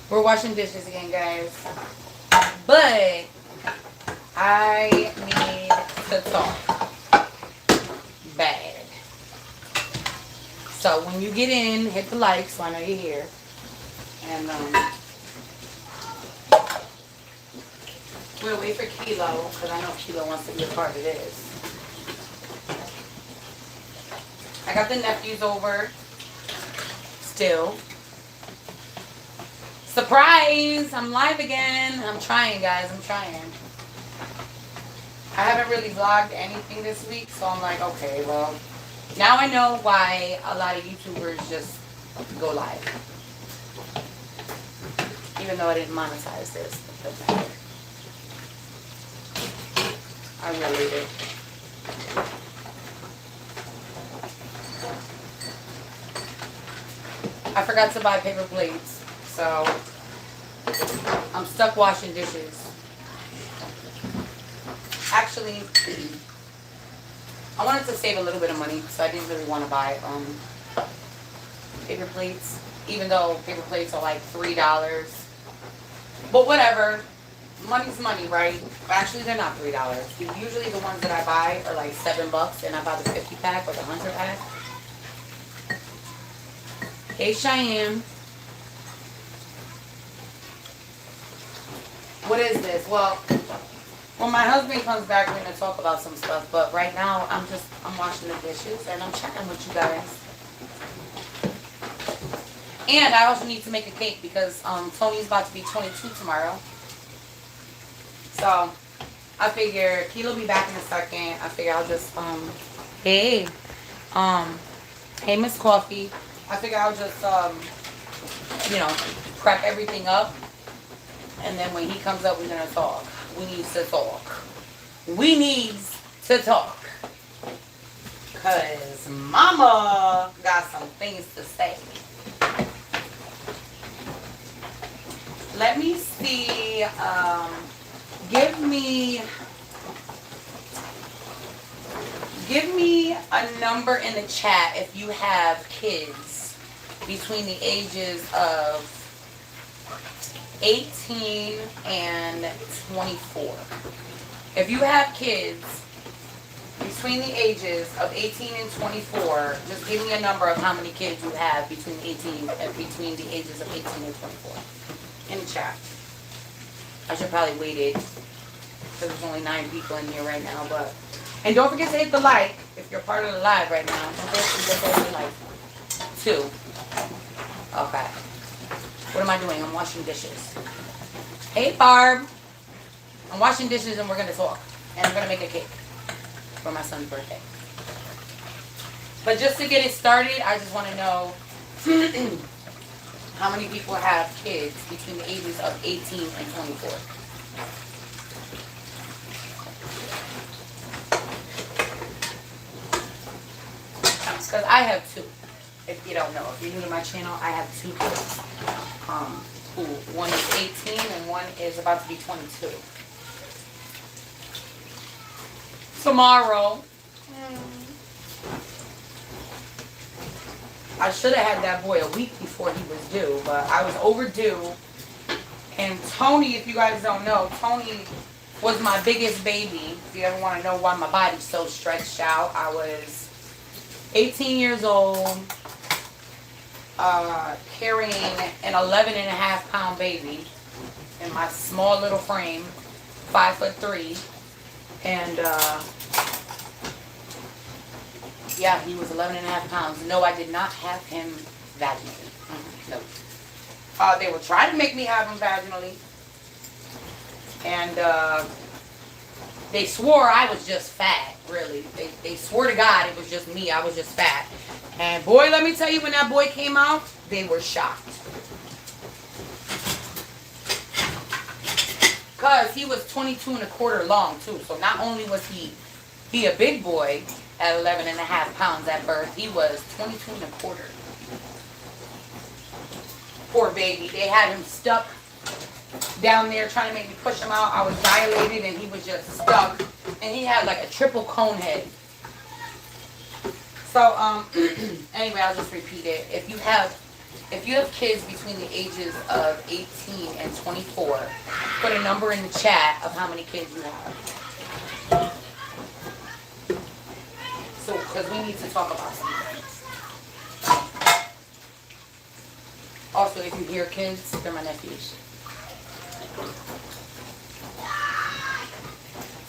We're washing dishes again, guys. But I need to talk bad. So when you get in, hit the like so I know you're here. And we'll wait for Kilo because I know Kilo wants to be a part of this. I got the nephews over still. Surprise! I'm live again. I'm trying, guys. I'm trying. I haven't really vlogged anything this week, so I'm like, okay, well, now I know why a lot of YouTubers just go live. Even though I didn't monetize this, it doesn't matter. I really did. I forgot to buy paper plates, so I'm stuck washing dishes. Actually, I wanted to save a little bit of money, so I didn't really want to buy paper plates, even though paper plates are like $3. But whatever, money's money, right? Actually, they're not $3. Usually the ones that I buy are like $7, and I buy the 50 pack or the 100 pack. Hey, Cheyenne. What is this? Well, when my husband comes back, we're going to talk about some stuff. But right now, I'm washing the dishes and I'm chatting with you guys. And I also need to make a cake because Tony's about to be 22 tomorrow. So I figure Kilo will be back in a second. I figure I'll just hey Miss Coffee. I figure I'll just prep everything up, and then when he comes up, we're gonna talk. We need to talk. We need to talk. Cause Mama got some things to say. Let me see. Give me a number in the chat if you have kids between the ages of 18 and 24. If you have kids between the ages of 18 and 24, just give me a number of how many kids you have between the ages of 18 and 24 in the chat. I should probably wait it because there's only 9 people in here right now, but. And don't forget to hit the like if you're part of the live right now. Don't forget to hit the like. 2. Okay. What am I doing? I'm washing dishes. Hey, Barb. I'm washing dishes and we're going to talk. And I'm going to make a cake for my son's birthday. But just to get it started, I just want to know how many people have kids between the ages of 18 and 24. Because I have 2. If you don't know, if you're new to my channel, I have 2 kids. One is 18 and one is about to be 22. Tomorrow. I should have had that boy a week before he was due, but I was overdue. And Tony, if you guys don't know, Tony was my biggest baby. If you ever want to know why my body's so stretched out, I was 18 years old, carrying an 11.5-pound baby in my small little frame, 5'3", and yeah, he was 11.5 pounds. No, I did not have him vaginally. No. They were trying to make me have him vaginally, and they swore I was just fat, really. They swore to God it was just me. I was just fat. And boy, let me tell you, when that boy came out, they were shocked. Because he was 22.25 long, too. So not only was he a big boy at 11.5 pounds at birth, he was 22.25. Poor baby. They had him stuck down there trying to make me push him out. I was dilated and he was just stuck. And he had like a triple cone head. So, anyway, I'll just repeat it. If you have If you have kids between the ages of 18 and 24, put a number in the chat of how many kids you have. So, because we need to talk about some things. Also, if you hear kids, they're my nephews.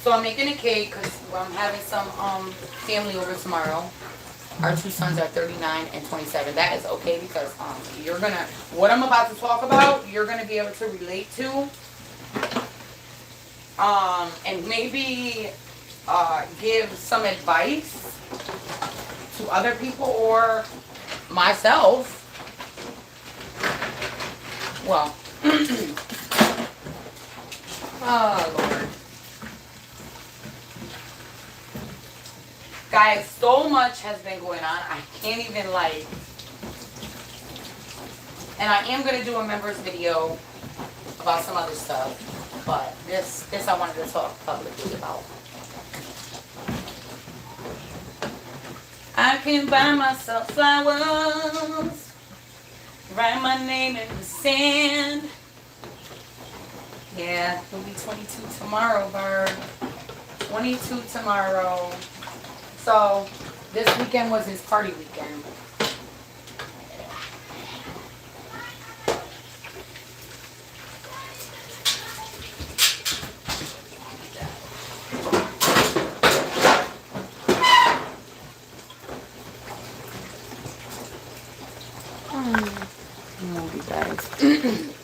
So I'm making a cake because I'm having some family over tomorrow. Our two sons are 39 and 27. That is okay because you're gonna, what I'm about to talk about, you're gonna be able to relate to, and maybe give some advice to other people or myself. Well, oh Lord. Guys, so much has been going on. I can't even like. And I am going to do a members video about some other stuff. But this I wanted to talk publicly about. I can buy myself flowers. Write my name in the sand. Yeah, he'll be 22 tomorrow, bird. 22 tomorrow. So, this weekend was his party weekend. Oh, you guys.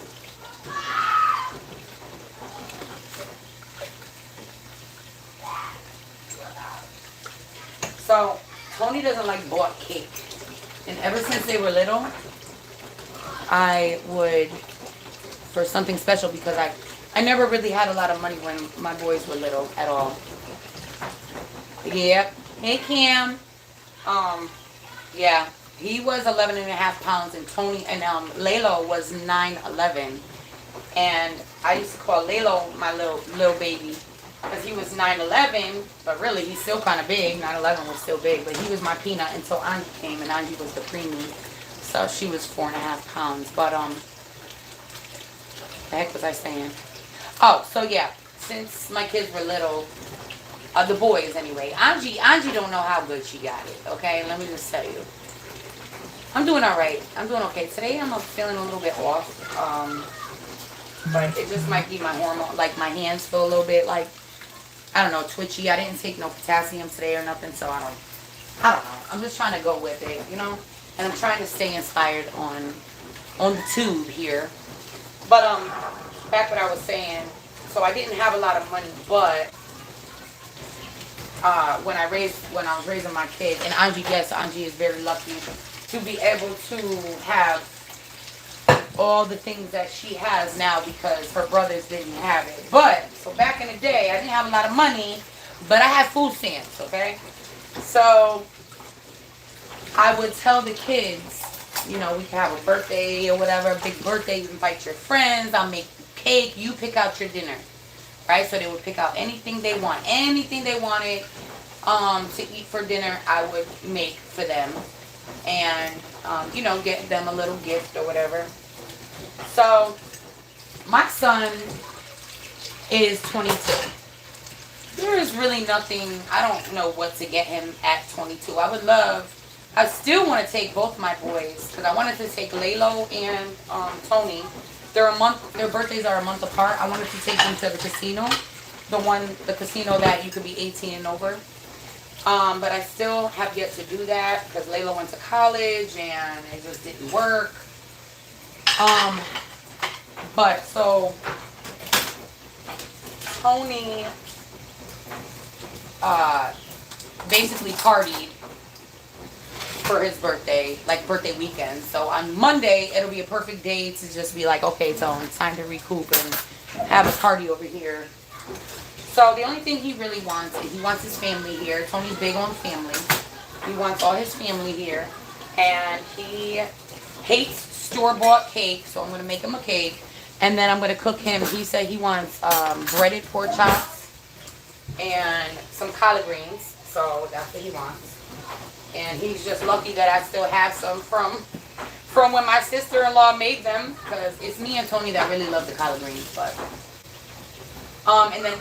So, Tony doesn't like bought cake. And ever since they were little, I would, for something special, because I never really had a lot of money when my boys were little at all. Yep. Hey, Cam. Yeah. He was 11 and a half pounds, and Tony, and Laylo was 9'11". And I used to call Laylo my little baby. Because he was 9'11", but really he's still kind of big. 9'11" was still big, but he was my peanut until Angie came, and Angie was the preemie. So she was 4.5 pounds. But the heck was I saying? Oh, so yeah, since my kids were little, the boys anyway. Angie don't know how good she got it. Okay, let me just tell you. I'm doing all right. I'm doing okay. Today I'm feeling a little bit off. But it just might be my hormone. Like my hands feel a little bit like, I don't know, twitchy. I didn't take no potassium today or nothing, so I don't know. I'm just trying to go with it, you know? And I'm trying to stay inspired on the tube here. But back what I was saying, so I didn't have a lot of money, but when I was raising my kids, and Angie is very lucky to be able to have all the things that she has now because her brothers didn't have it. But, so back in the day, I didn't have a lot of money, but I had food stamps, okay? So, I would tell the kids, you know, we can have a birthday or whatever, a big birthday, you invite your friends, I'll make cake, you pick out your dinner, right? So they would pick out anything they want. Anything they wanted to eat for dinner, I would make for them. And, you know, get them a little gift or whatever. So, my son is 22. There is really nothing, I don't know what to get him at 22. I still want to take both my boys, because I wanted to take Laylo and Tony. Their birthdays are a month apart. I wanted to take them to the casino. The casino that you could be 18 and over. But I still have yet to do that, because Layla went to college, and it just didn't work. But so Tony basically partied for his birthday, like birthday weekend. So on Monday, it'll be a perfect day to just be like, okay, so it's time to recoup and have a party over here. So the only thing he really wants is he wants his family here. Tony's big on family. He wants all his family here. And he hates store-bought cake, so I'm going to make him a cake. And then I'm going to cook him. He said he wants breaded pork chops and some collard greens. So that's what he wants. And he's just lucky that I still have some from from when my sister-in-law made them, because it's me and Tony that really love the collard greens, but and then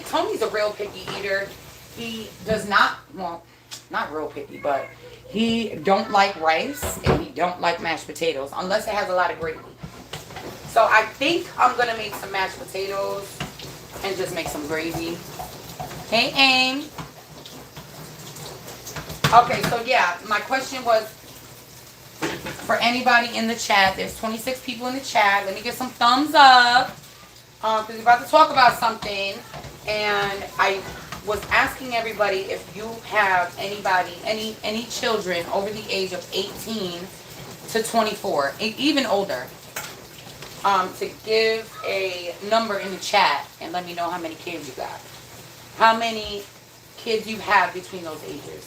Tony's a real picky eater. He does not, well, not real picky, but he don't like rice and he don't like mashed potatoes unless it has a lot of gravy. So I think I'm gonna make some mashed potatoes and just make some gravy. Hey, Aim. Okay, so yeah, my question was for anybody in the chat. There's 26 people in the chat. Let me get some thumbs up because we're about to talk about something. And I was asking everybody if you have any children over the age of 18 to 24, even older, to give a number in the chat and let me know how many kids you got. How many kids you have between those ages.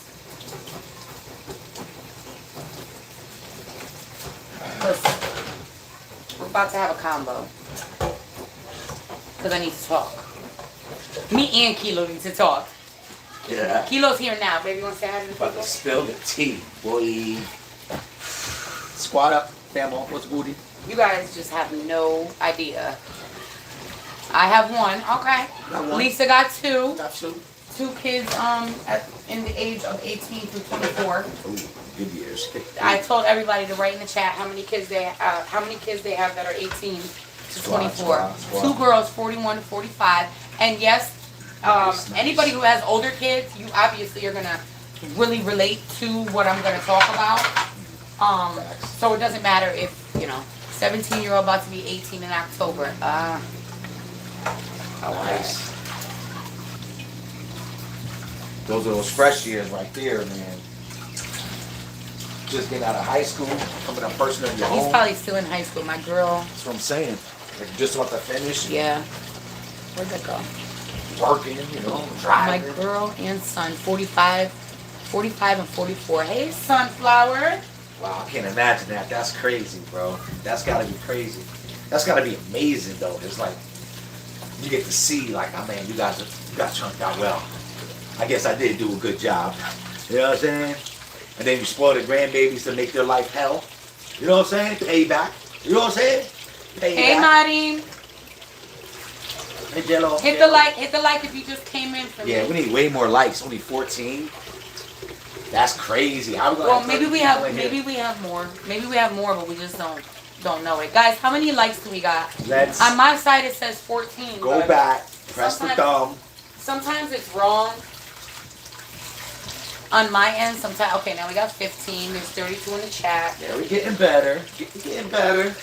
Listen, we're about to have a combo because I need to talk. Me and Kilo need to talk. Yeah. Kilo's here now, baby. You want to say hi to the people? About to spill the tea, boy. Squad up, famo. What's booty? You guys just have no idea. I have one. Okay. Got one. Lisa got two. Got two. Two kids in the age of 18 through 24. Ooh, good years. I told everybody to write in the chat how many kids they have that are 18 to 24. Squad. Two girls, 41 to 45. And yes, Nice. anybody who has older kids, you obviously are gonna really relate to what I'm gonna talk about. So it doesn't matter if 17-year-old about to be 18 in October. Nice. Those are those fresh years right there, man. Just getting out of high school, coming up personal in your He's home. probably still in high school. My girl, That's what I'm saying. Like just about to finish. yeah. Where'd that go? Working, My driving. girl and son, 45 and 44. Hey, Sunflower. Wow, I can't imagine that. That's crazy, bro. That's gotta be crazy. That's gotta be amazing, though. It's like you get to see, like, oh man, you guys chunked out well. I guess I did do a good job. You know what I'm saying? And then you spoil the grandbabies to make their life hell. You know what I'm saying? Payback. You know what I'm saying? Payback. Hey, Marty. Hey, Jello. Hit the like if you just came in for me. Yeah, we need way more likes. Only 14. That's crazy. How we gonna Well, have maybe 30 we people have in here? maybe we have more. Maybe we have more, but we just don't know it. Guys, how many likes do we got? Let's On my side it says 14. go but back, press the thumb. Sometimes it's wrong. On my end, sometimes okay, now we got 15. There's 32 in the chat. Yeah, we're getting better. Getting better.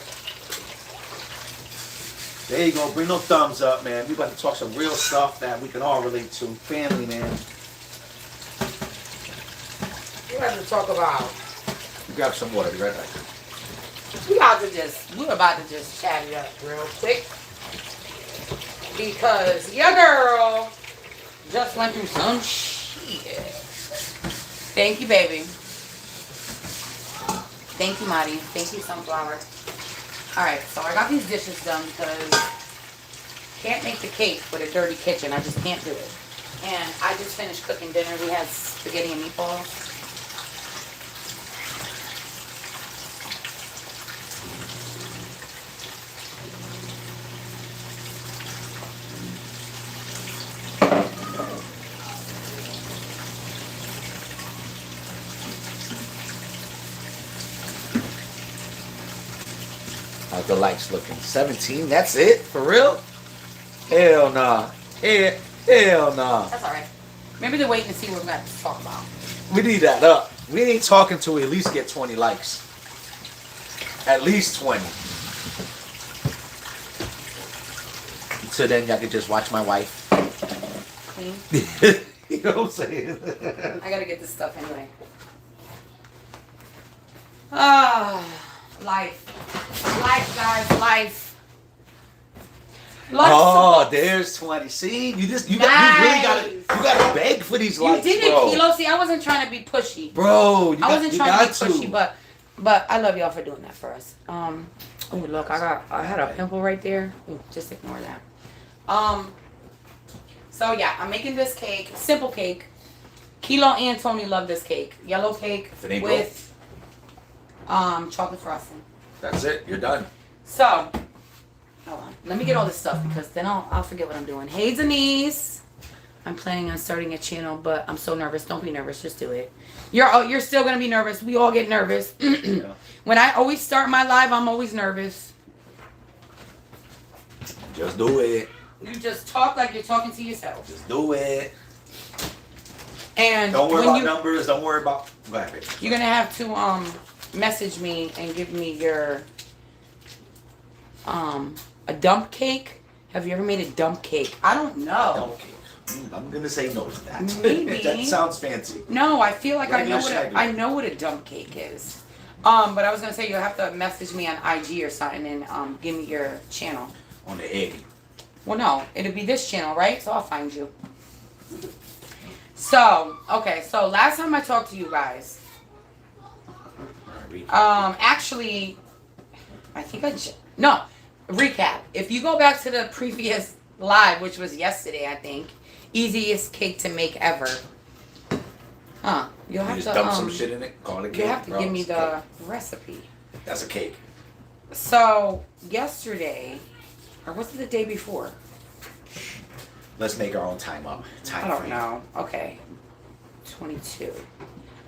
There you go. Bring no thumbs up, man. We about to talk some real stuff that we can all relate to. Family, man. We have to talk about. Grab some water. Be right back. We're about to just chat it up real quick. Because your girl just went through some shit. Thank you, baby. Thank you, Marty. Thank you, Sunflower. Alright, so I got these dishes done because can't make the cake with a dirty kitchen. I just can't do it. And I just finished cooking dinner. We had spaghetti and meatballs. How's the likes looking? 17? That's it? For real? Hell nah. Hell nah. That's alright. Maybe they're waiting to see what we're going to talk about. We need that up. We ain't talking till we at least get 20 likes. At least 20. So then y'all can just watch my wife. Clean. You know what I'm saying? I gotta get this stuff anyway. Ah, life. Life, guys, life. Oh, there's 20. See, you really gotta beg for these likes, You did it, bro. Kilo. See, I wasn't trying to be pushy. Bro, I wasn't trying to be pushy, but I love y'all for doing that for us. Oh look, I had a pimple right there. Ooh, just ignore that. So yeah, I'm making this cake, simple cake. Kilo and Tony love this cake. Yellow cake If it ain't with chocolate frosting. That's it. You're done. So, hold on. Let me get all this stuff because then I'll forget what I'm doing. Hey, Denise. I'm planning on starting a channel, but I'm so nervous. Don't be nervous. Just do it. You're still gonna be nervous. We all get nervous. Yeah. When I always start my live, I'm always nervous. Just do it. You just talk like you're talking to yourself. Just do it. And Don't worry when about numbers. Don't worry about. Go ahead, baby. you're gonna have to message me and give me your a dump cake. Have you ever made a dump cake? I don't know. Dump cake. I'm gonna say no to that. Maybe. That sounds fancy. No, I feel like I know Regular I know what a dump cake is. But I was gonna say you'll have to message me on IG or something and give me your channel. On the egg. Well, no, it'll be this channel, right? So I'll find you. So, okay, so last time I talked to you guys, actually, I think no, recap. If you go back to the previous live, which was yesterday, I think, easiest cake to make ever. You'll have You to just dump some shit in it, call it cake. You have to bro. give me It's the cake. recipe. That's a cake. So yesterday, or was it the day before? Let's make our own time up. Time I don't frame. know. Okay. 22.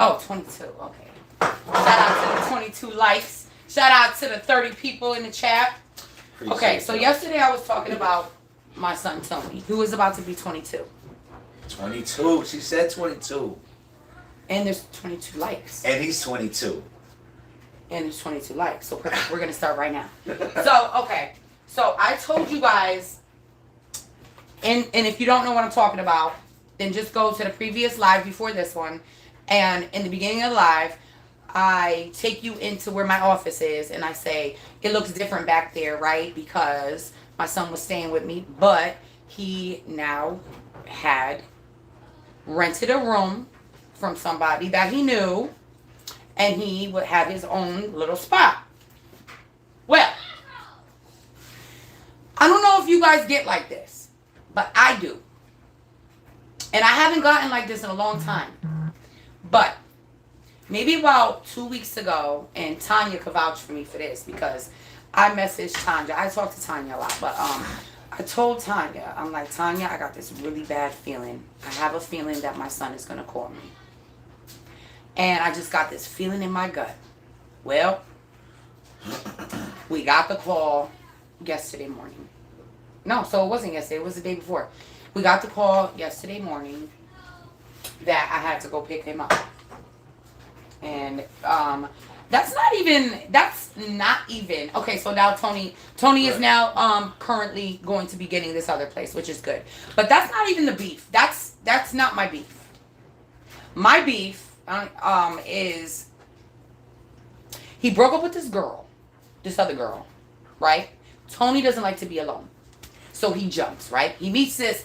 Oh, 22. Okay. Shout out to the 22 likes. Shout out to the 30 people in the chat. Appreciate Okay, so that. yesterday I was talking about my son Tony, who is about to be 22. 22. She said 22. And there's 22 likes. And he's 22. And there's 22 likes. So we're going to start right now. So, okay. So I told you guys, and if you don't know what I'm talking about, then just go to the previous live before this one. And in the beginning of the live, I take you into where my office is and I say, it looks different back there, right? Because my son was staying with me, but he now had rented a room from somebody that he knew, and he would have his own little spot. Well, I don't know if you guys get like this, but I do. And I haven't gotten like this in a long time. But maybe about 2 weeks ago, and Tanya could vouch for me for this because I messaged Tanya. I talk to Tanya a lot, but I told Tanya, I'm like, Tanya, I got this really bad feeling. I have a feeling that my son is going to call me. And I just got this feeling in my gut. Well, we got the call yesterday morning. No, so it wasn't yesterday. It was the day before. We got the call yesterday morning that I had to go pick him up. And that's not even okay. So now Tony is now currently going to be getting this other place, which is good. But that's not even the beef. That's not my beef. My beef is he broke up with this other girl, right? Tony doesn't like to be alone, so he jumps, right? He meets this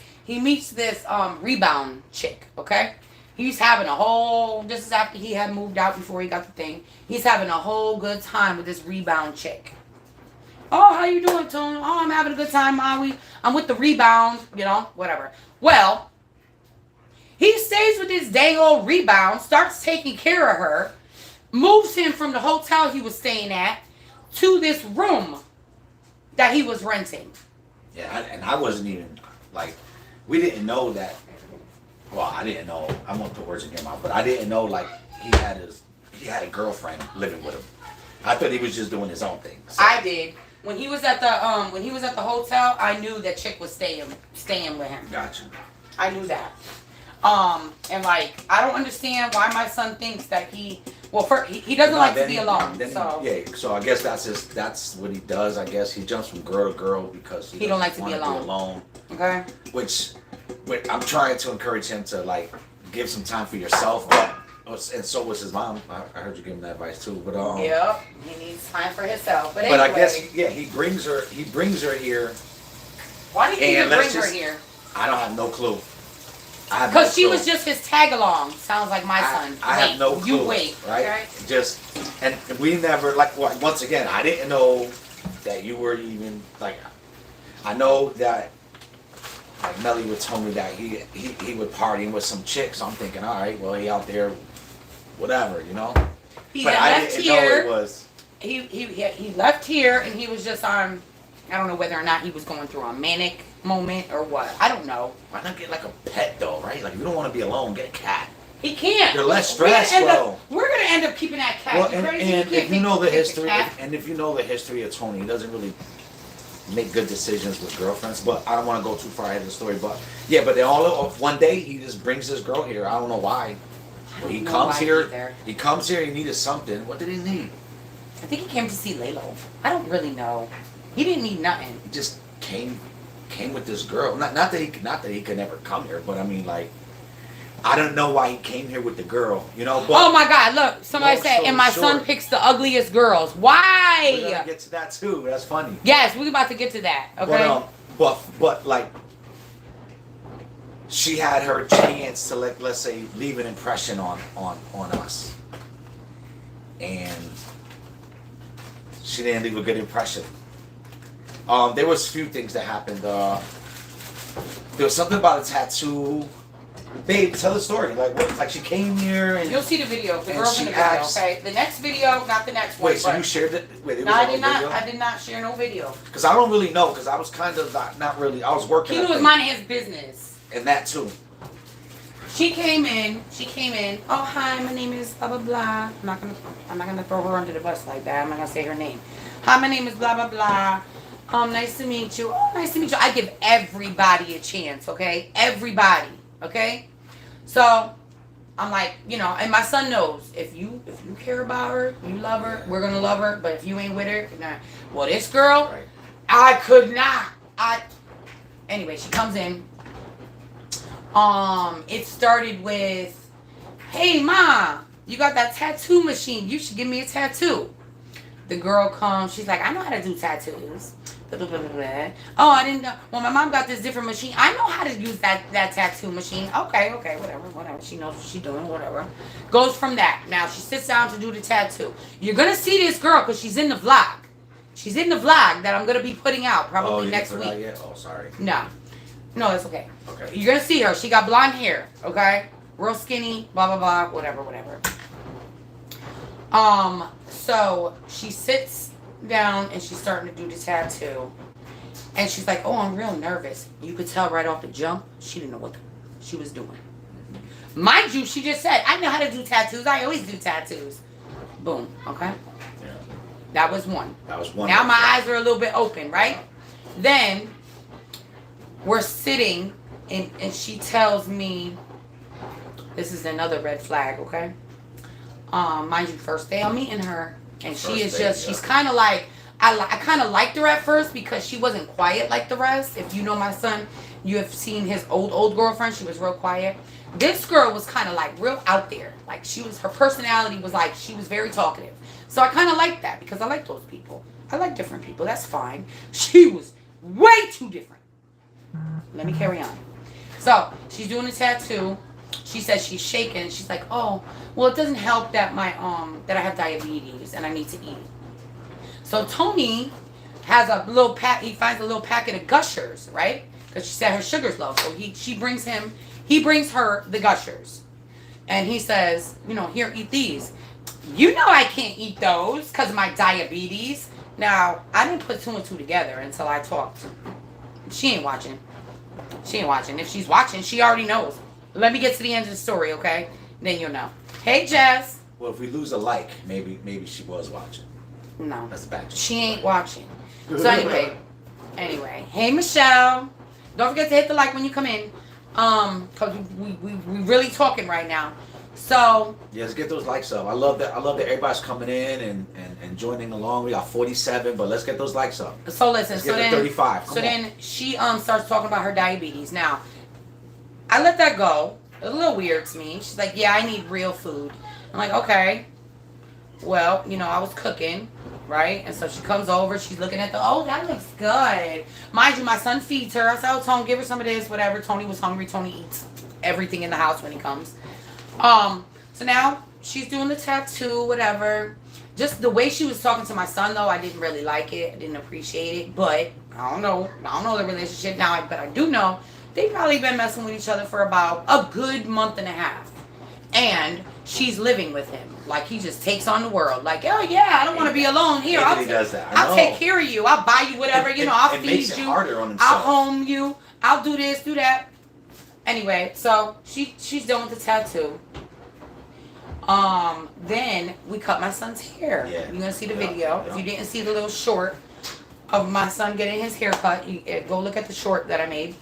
rebound chick, okay? He's having a whole, this is after he had moved out before he got the thing. He's having a whole good time with this rebound chick. Oh, how you doing, Tony? Oh, I'm having a good time, Maui. I'm with the rebound, whatever. Well, he stays with this dang old rebound, starts taking care of her, moves him from the hotel he was staying at to this room that he was renting. Yeah, and I wasn't even, like, we didn't know that. Well, I didn't know. I won't put words in your mouth, but I didn't know like he had a girlfriend living with him. I thought he was just doing his own thing. So. I did. When he was at the hotel, I knew that chick was staying with him. Gotcha. I knew that. And like I don't understand why my son thinks that he doesn't like to be alone. So I guess that's what he does. I guess he jumps from girl to girl because he don't like to be wanna alone. Okay. Which I'm trying to encourage him to like give some time for yourself, but and so was his mom. I heard you give him that advice too. But yep, he needs time for himself. But anyway, I guess he brings her here. Why do you even bring her here? I don't have no clue. Because she was just his tag along. Sounds like my son. I have no clue. You wait, right? Okay? Just and we never once again. I didn't know that you were even like. I know that like Meli would tell me that he would party with some chicks. So I'm thinking, all right, well he out there, whatever, He But had I left didn't know here. it was. He left here and he was just on. I don't know whether or not he was going through a manic moment or what. I don't know. Why not get like a pet though, right? Like if you don't want to be alone, get a cat. He can't. You're less stressed, bro. We're gonna end up keeping that cat. Well, You and, crazy? and You can't if you know the take history, cat. and if you know the history of Tony, he doesn't really make good decisions with girlfriends. But I don't want to go too far ahead of the story. But yeah, but they all one day he just brings this girl here. I don't know why. But he I don't know comes why here. either. He comes here. He needed something. What did he need? I think he came to see Lalo. I don't really know. He didn't need nothing. He just came with this girl. Not that he could never come here. But I mean, like, I don't know why he came here with the girl. You know. But Oh my God! Look, somebody Long said, story and my son short. picks the ugliest girls. we're Why? gonna get to that too. That's funny. Yes, we're about to get to that. Okay. But like, she had her chance to let's say leave an impression on us, and she didn't leave a good impression. There was a few things that happened. There was something about a tattoo. Babe, tell the story. Like what? Like she came here and You'll see the video. The And girl's she in the video. asked- Okay. The next video, not the next one. wait. So but- you shared it? Wait, it No, was I on did not. video? I did not share no video. Because I don't really know. Because I was kind of not really. I was working. He I was think, minding his business. and that too. She came in. Oh, hi. My name is blah blah blah. I'm not gonna throw her under the bus like that. I'm not gonna say her name. Hi, my name is blah blah blah. Nice to meet you. Oh, nice to meet you. I give everybody a chance. Okay, everybody. Okay. So I'm like, and my son knows if you care about her, you love her, we're gonna love her. But if you ain't with her, nah. Well, this girl, Right. I could not. Anyway, she comes in. It started with, hey, Ma, you got that tattoo machine. You should give me a tattoo. The girl comes. She's like, I know how to do tattoos. Blah, blah, blah, blah, blah. Oh, I didn't know. Well, my mom got this different machine. I know how to use that tattoo machine. Okay, whatever. She knows what she's doing, whatever. Goes from that. Now, she sits down to do the tattoo. You're going to see this girl because she's in the vlog. She's in the vlog that I'm going to be putting out probably you next didn't put it week. out yet? Oh, sorry. No, it's okay. Okay. You're going to see her. She got blonde hair, okay? Real skinny, blah, blah, blah, whatever. So she sits down and she's starting to do the tattoo. And she's like, oh, I'm real nervous. You could tell right off the jump, she didn't know what she was doing. Mind you, she just said, I know how to do tattoos. I always do tattoos. Boom, okay? Yeah. That was one. That was one. Now my eyes are a little bit open, right? Then we're sitting and she tells me, this is another red flag, okay? Mind you, first day I'm meeting her, and she is just, she's kind of like, I kind of liked her at first because she wasn't quiet like the rest. If you know my son, you have seen his old girlfriend. She was real quiet. This girl was kind of like real out there. Like her personality was like, she was very talkative. So I kind of liked that because I like those people. I like different people. That's fine. She was way too different. Let me carry on. So she's doing a tattoo. She says she's shaking. She's like, oh, well, it doesn't help that that I have diabetes and I need to eat. So Tony has a little he finds a little packet of Gushers, right? Because she said her sugar's low. So he brings her the Gushers. And he says, here, eat these. You know I can't eat those because of my diabetes. Now, I didn't put two and two together until I talked. She ain't watching. If she's watching, she already knows. Let me get to the end of the story, okay? Then you'll know. Hey, Jess. Well, if we lose a like, maybe she was watching. No. That's a bad. She ain't watching. So anyway. Hey, Michelle. Don't forget to hit the like when you come in. Because we really talking right now. So. Yeah, let's get those likes up. I love that everybody's coming in and joining along. We got 47, but let's get those likes up. So listen. Let's get to 35. Then she starts talking about her diabetes. Now, I let that go. It was a little weird to me. She's like, yeah, I need real food. I'm like, okay. Well, I was cooking, right? And so she comes over. She's looking at oh, that looks good. Mind you, my son feeds her. I said, oh, Tony, give her some of this, whatever. Tony was hungry. Tony eats everything in the house when he comes. So now she's doing the tattoo, whatever. Just the way she was talking to my son, though, I didn't really like it. I didn't appreciate it. But I don't know the relationship now. But I do know they probably been messing with each other for about a good month and a half. And she's living with him. Like, he just takes on the world. Like, oh yeah, I don't want to be alone. Here, Anthony does that. I'll take care of you. I'll buy you whatever, I'll it feed makes you. It harder on himself. I'll home you. I'll do this, do that. Anyway, so she's done with the tattoo. Then we cut my son's hair. Yeah. You're gonna see the video. If you didn't see the little short of my son getting his hair cut, go look at the short that I made.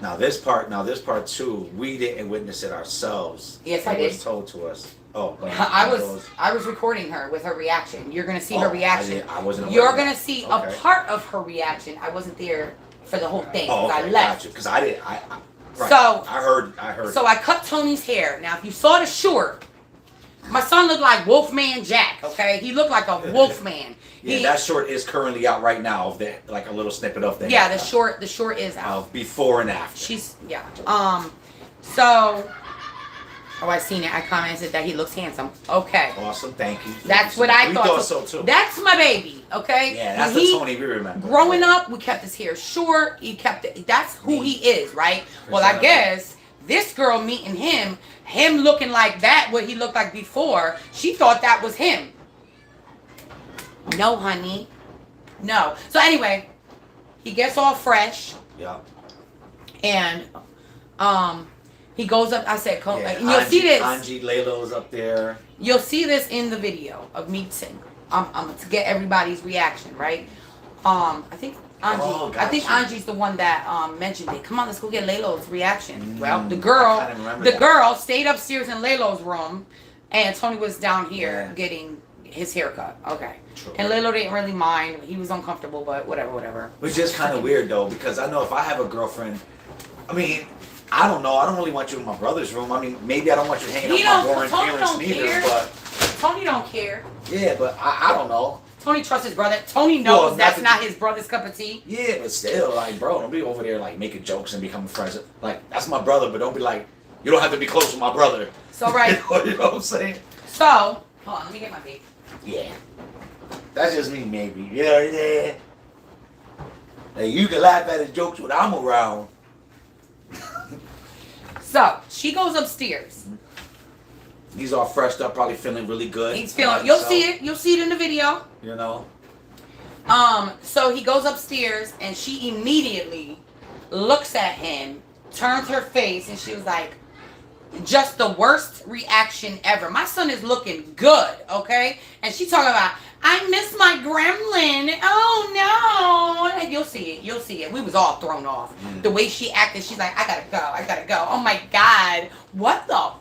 Now this part too, we didn't witness it ourselves. Yes, I It did. was told to us. Oh, but I was recording her with her reaction. You're gonna see her reaction. I wasn't aware You're of that. gonna see Okay. a part of her reaction. I wasn't there for the whole thing. Oh, I okay, left. because I didn't. Right. So I heard. So I cut Tony's hair. Now, if you saw the short, my son looked like Wolfman Jack. Okay, he looked like a wolfman. Yeah, that short is currently out right now. Of that, like a little snippet of that. Yeah, the short is out. Of before and after. So. Oh, I seen it. I commented that he looks handsome. Okay. Awesome, thank you. That's what I thought. We thought so too. That's my baby. Okay. Yeah, that's the Tony we remember. Growing up, we kept his hair short. He kept it. That's who he is, right? Well, I guess this girl meeting him looking like that, what he looked like before, she thought that was him. No, honey. No. So anyway, he gets all fresh. Yeah. And he goes up. I said, Yeah, you'll see this. Angie Lalo's up there. You'll see this in the video of me singing. I'm to get everybody's reaction, right? I think Angie. I think Angie's the one that mentioned it. Come on, let's go get Lalo's reaction. Well, the girl stayed upstairs in Lalo's room, and Tony was down here getting his haircut. Okay. True. And Lalo didn't really mind. He was uncomfortable, but whatever. Which is kind of weird though, because I know if I have a girlfriend, I mean, I don't know. I don't really want you in my brother's room. I mean, maybe I don't want you hanging out with my boring parents neither. But Tony don't care. yeah, but I don't know. Tony trusts his brother. Tony knows that's not his brother's cup of tea. Yeah, but still, like, bro, don't be over there like making jokes and becoming friends. Like, that's my brother, but don't be like, you don't have to be close with my brother. So right. You know what I'm saying? So hold on, let me get my vape. Yeah, that's just me, maybe. Yeah. Like, you can laugh at his jokes when I'm around. So she goes upstairs. He's all freshed up, probably feeling really good. He's feeling. You'll see it. You'll see it in the video. You know. So he goes upstairs, and she immediately looks at him, turns her face, and she was like, just the worst reaction ever. My son is looking good, okay? And she talking about, I miss my gremlin. Oh no. And you'll see it. You'll see it. We was all thrown off. The way she acted, she's like, I gotta go. Oh my God. What the?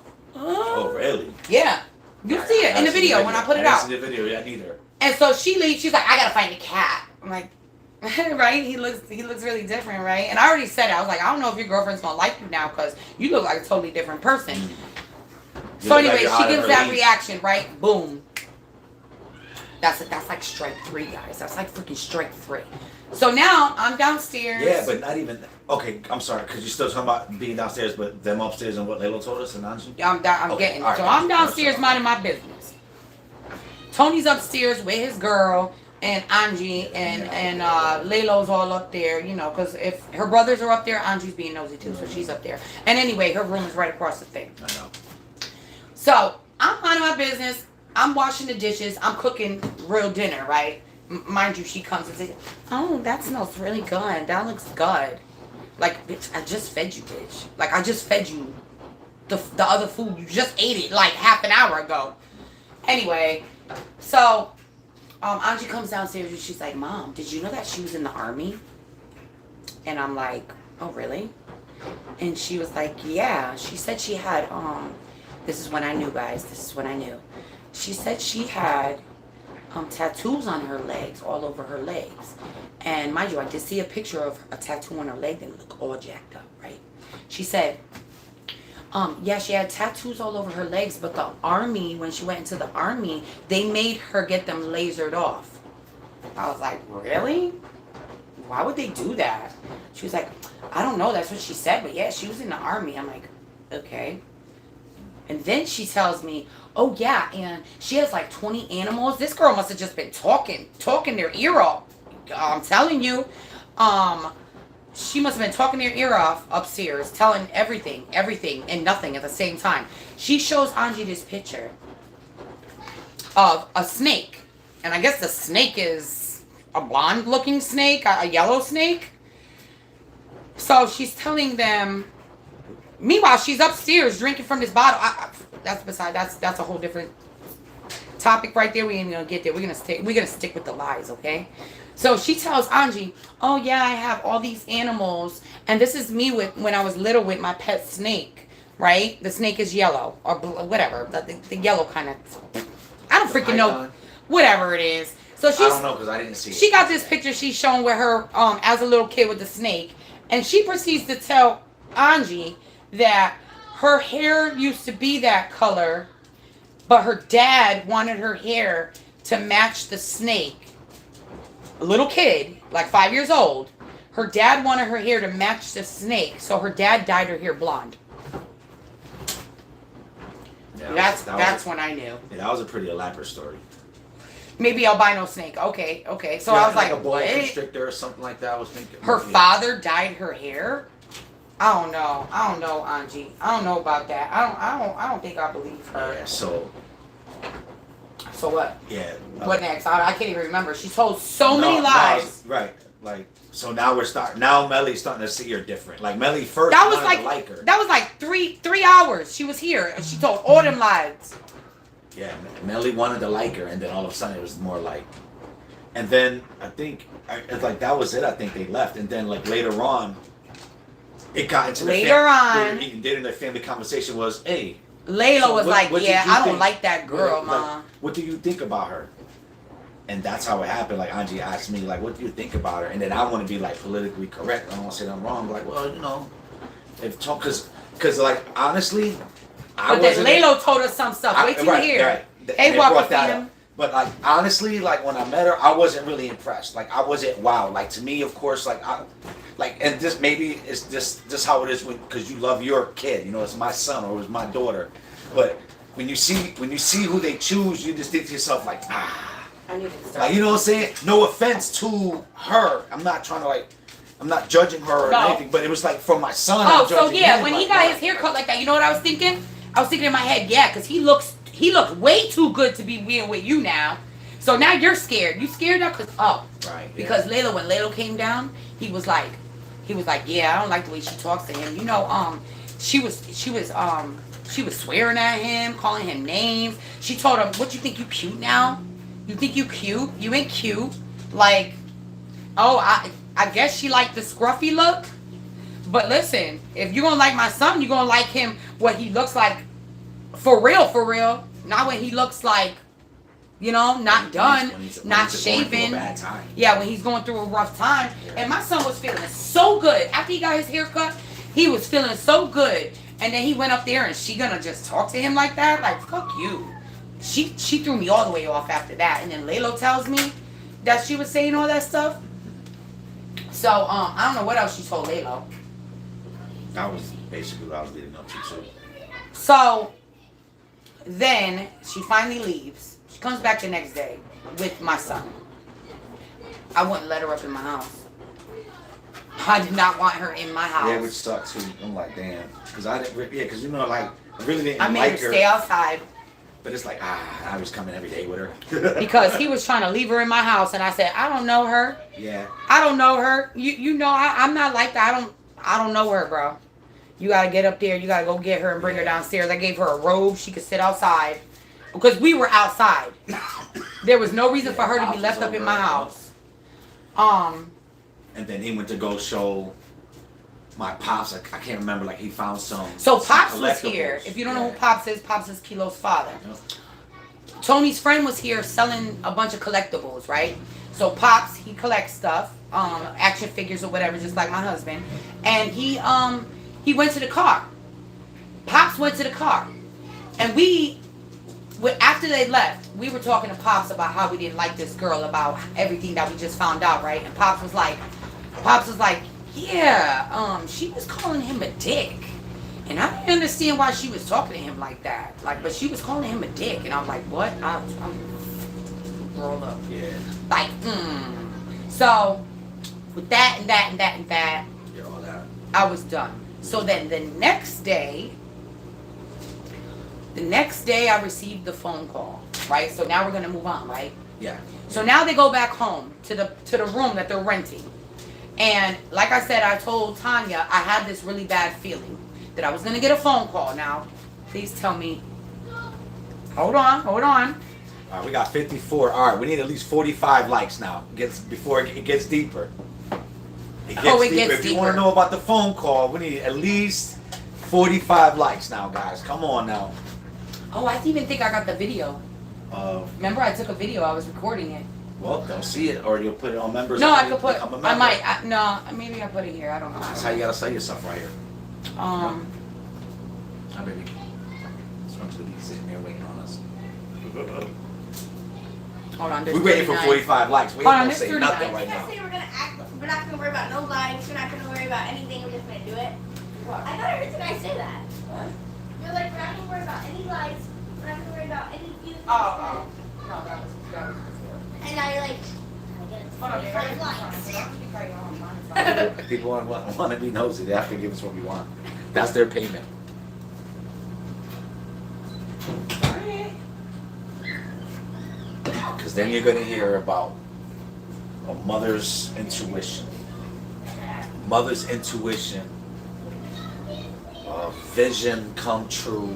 Oh, really? Yeah. You'll see it in the video when I put it out. I didn't see the video yet either. And so she leaves. She's like, I gotta find the cat. I'm like, right? He looks really different, right? And I already said it. I was like, I don't know if your girlfriend's gonna like you now because you look like a totally different person. So anyway, she gives that reaction, right? Boom. That's like strike 3, guys. That's like freaking strike 3. So now I'm downstairs. Yeah, but not even. Okay, I'm sorry, because you're still talking about being downstairs, but them upstairs and what Lalo told us and Angie? I'm downstairs minding my business. Tony's upstairs with his girl and Angie and Lalo's all up there, you know, because if her brothers are up there, Angie's being nosy too, so she's up there. And anyway, her room is right across the thing. I know. So I'm minding my business. I'm washing the dishes. I'm cooking real dinner, right? Mind you, she comes and says, oh, that smells really good. That looks good. Like, bitch, I just fed you, bitch. Like, I just fed you the other food. You just ate it like half an hour ago. Anyway, so Angie comes downstairs and she's like, Mom, did you know that she was in the Army? And I'm like, oh, really? And she was like, yeah. She said she had, this is when I knew, guys. This is when I knew. She said she had tattoos on her legs, all over her legs. And mind you, I did see a picture of a tattoo on her leg that looked all jacked up, right? She said, yeah, she had tattoos all over her legs, but the Army, when she went into the Army, they made her get them lasered off. I was like, really? Why would they do that? She was like, I don't know, that's what she said, but yeah, she was in the Army. I'm like, okay. And then she tells me, oh yeah, and she has like 20 animals. This girl must have just been talking their ear off. I'm telling you. she must have been talking their ear off upstairs, telling everything, and nothing at the same time. She shows Angie this picture of a snake. And I guess the snake is a blonde-looking snake, a yellow snake. So she's telling them. Meanwhile, she's upstairs drinking from this bottle. That's a whole different topic right there. We ain't gonna get there. We're gonna stick with the lies, okay? So she tells Angie, "Oh yeah, I have all these animals, and this is me when I was little with my pet snake, right? The snake is yellow or whatever, the yellow kind of. I don't freaking know, whatever it is. So she's. I don't know because I didn't see it. She got this picture she's showing with her as a little kid with the snake, and she proceeds to tell Angie that her hair used to be that color, but her dad wanted her hair to match the snake. A little kid, like 5 years old, her dad wanted her hair to match the snake, so her dad dyed her hair blonde. Yeah, that's when I knew. Yeah, that was a pretty elaborate story. Maybe albino snake. Okay. So yeah, I was like, a bull what? constrictor or something like that. I was thinking. Her father dyed her hair? I don't know, Angie. I don't know about that. I don't think I believe her. Yeah, so what? Yeah. What next? I can't even remember. She told so many lies. Right. Like, so now Meli's starting to see her different. Like, Meli first that was wanted to like her. That was like three hours she was here, and she told all them lies. Yeah, Meli wanted to like her, and then all of a sudden it was more like, and then I think it's like that was it. I think they left, and then like later on, it got into later on. The family conversation was, hey. Layla So was what I don't like that girl, Ma. Like, what do you think about her? And that's how it happened. Like, Angie asked me, like, what do you think about her? And then I want to be, like, politically correct. I don't want to say I'm wrong. Like, well, you know, because, like, honestly, But then Layla told us some stuff. Wait till you hear. Right. Hey, welcome, fam. But, like, honestly, like, when I met her, I wasn't really impressed. Like, I wasn't, wow. Like, to me, of course, and this maybe it's just how it is because you love your kid. You know, it's my son or it's my daughter. But when you see who they choose, you just think to yourself, like, I need to start. like, you know what I'm saying? No offense to her. I'm not trying to, like, I'm not judging her or anything, but it was like from my son. Oh, so yeah, him, when like, he got his hair cut like that, you know what I was thinking? I was thinking in my head, yeah, because he looked way too good to be weird with you now. So now you're scared. You scared now because right, because Layla, when Layla came down, he was like, yeah, I don't like the way she talks to him. You know, she was swearing at him, calling him names. She told him, "What you think you cute now? You think you cute? You ain't cute." Like, oh, I guess she liked the scruffy look. But listen, if you're gonna like my son, you're gonna like him what he looks like for real. Not when he looks like, you know, not done, not shaven. Yeah, when he's going through a rough time. Yeah. And my son was feeling so good. After he got his hair cut, he was feeling so good. And then he went up there and she gonna just talk to him like that? Like, fuck you. She threw me all the way off after that. And then Laylo tells me that she was saying all that stuff. So, I don't know what else she told Laylo. That was basically what I was leading up to, too. So, then she finally leaves. She comes back the next day with my son. I wouldn't let her up in my house. I did not want her in my house. Yeah, which sucks too. I'm like, damn. Because I didn't, because you know, like, I really didn't I made like her her. stay outside. But it's like, I was coming every day with her. Because he was trying to leave her in my house. And I said, I don't know her. Yeah. I don't know her. You know, I'm not like that. I don't know her, bro. You got to get up there. You got to go get her and bring her downstairs. I gave her a robe. She could sit outside. Because we were outside. There was no reason for her to be left up in my house. And then he went to go show my pops. I can't remember. Like, he found some. So some Pops was collectibles. here. If you don't know who Pops is Kilo's father. Tony's friend was here selling a bunch of collectibles, right? So Pops, he collects stuff, action figures or whatever, just like my husband. And he went to the car. Pops went to the car. And after they left, we were talking to Pops about how we didn't like this girl, about everything that we just found out, right? And Pops was like, yeah, she was calling him a dick. And I didn't understand why she was talking to him like that. Like, but she was calling him a dick. And I'm like, what? I'm roll up. Yeah. Like, So, with that and that and that and that, I was done. So then the next day I received the phone call, right? So now we're gonna move on, right? Yeah. So now they go back home to the room that they're renting. And like I said, I told Tanya I had this really bad feeling that I was gonna get a phone call. Now, please tell me. Hold on. All right, we got 54. All right, we need at least 45 likes now. Before it gets deeper. It gets deeper. If you want to know about the phone call, we need at least 45 likes now, guys. Come on now. Oh, I even think I got the video. Remember, I took a video. I was recording it. Well, don't see it, or you'll put it on members. No, I could put. Become a member. I might. No, maybe I put it here. I don't know. That's how you gotta sell yourself right here. Hi, baby. This one's gonna be sitting there waiting on us. Hold on. We're waiting for 45 likes. We ain't gonna say nothing right now. We're not gonna worry about no likes. We're not gonna worry about anything. We're just gonna do it. What? I thought I heard tonight say that. What? You're like, we're not gonna worry about any likes. We're not gonna worry about any views. Oh. No, that was before. And now you're like, Hold on, 45 likes. If people want to be nosy, they have to give us what we want. That's their payment. Because then you're gonna hear about a mother's intuition. Mother's intuition. A vision come true.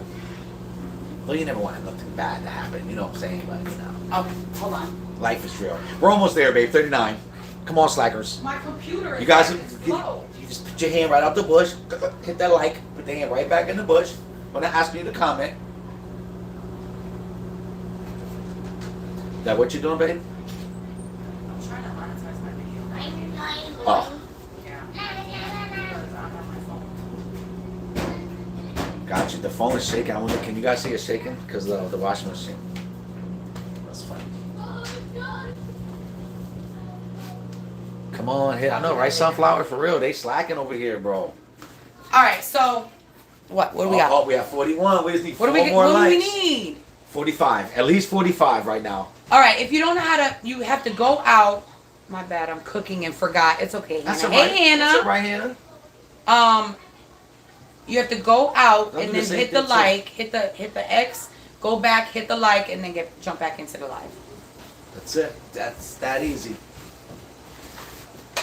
Well, you never want nothing bad to happen, you know what I'm saying? But, you know. Okay, hold on. Life is real. We're almost there, babe. 39. Come on, slackers. My computer is You guys, slow. you just put your hand right out the bush. Hit that like. Put the hand right back in the bush. I'm gonna ask you to comment. Is that what you're doing, babe? I'm trying to monetize my video. Oh. Yeah. Because I'm on my phone. Gotcha. The phone is shaking. I wonder, can you guys see it shaking? Because of the washing machine. That's fine. Come on, hit. I know, right? Sunflower, for real. They slacking over here, bro. All right, so what do we got? Oh, we have 41. We just need What do we more What likes. do we need? 45. At least 45 right now. All right, if you don't know how to, you have to go out. My bad, I'm cooking and forgot. It's okay, That's Hannah. all right. Hey, Hannah. That's all right, Hannah. You have to go out I'll and do the then same hit the thing, too. like, hit the X, go back, hit the like, and then jump back into the live. That's it. That's that easy.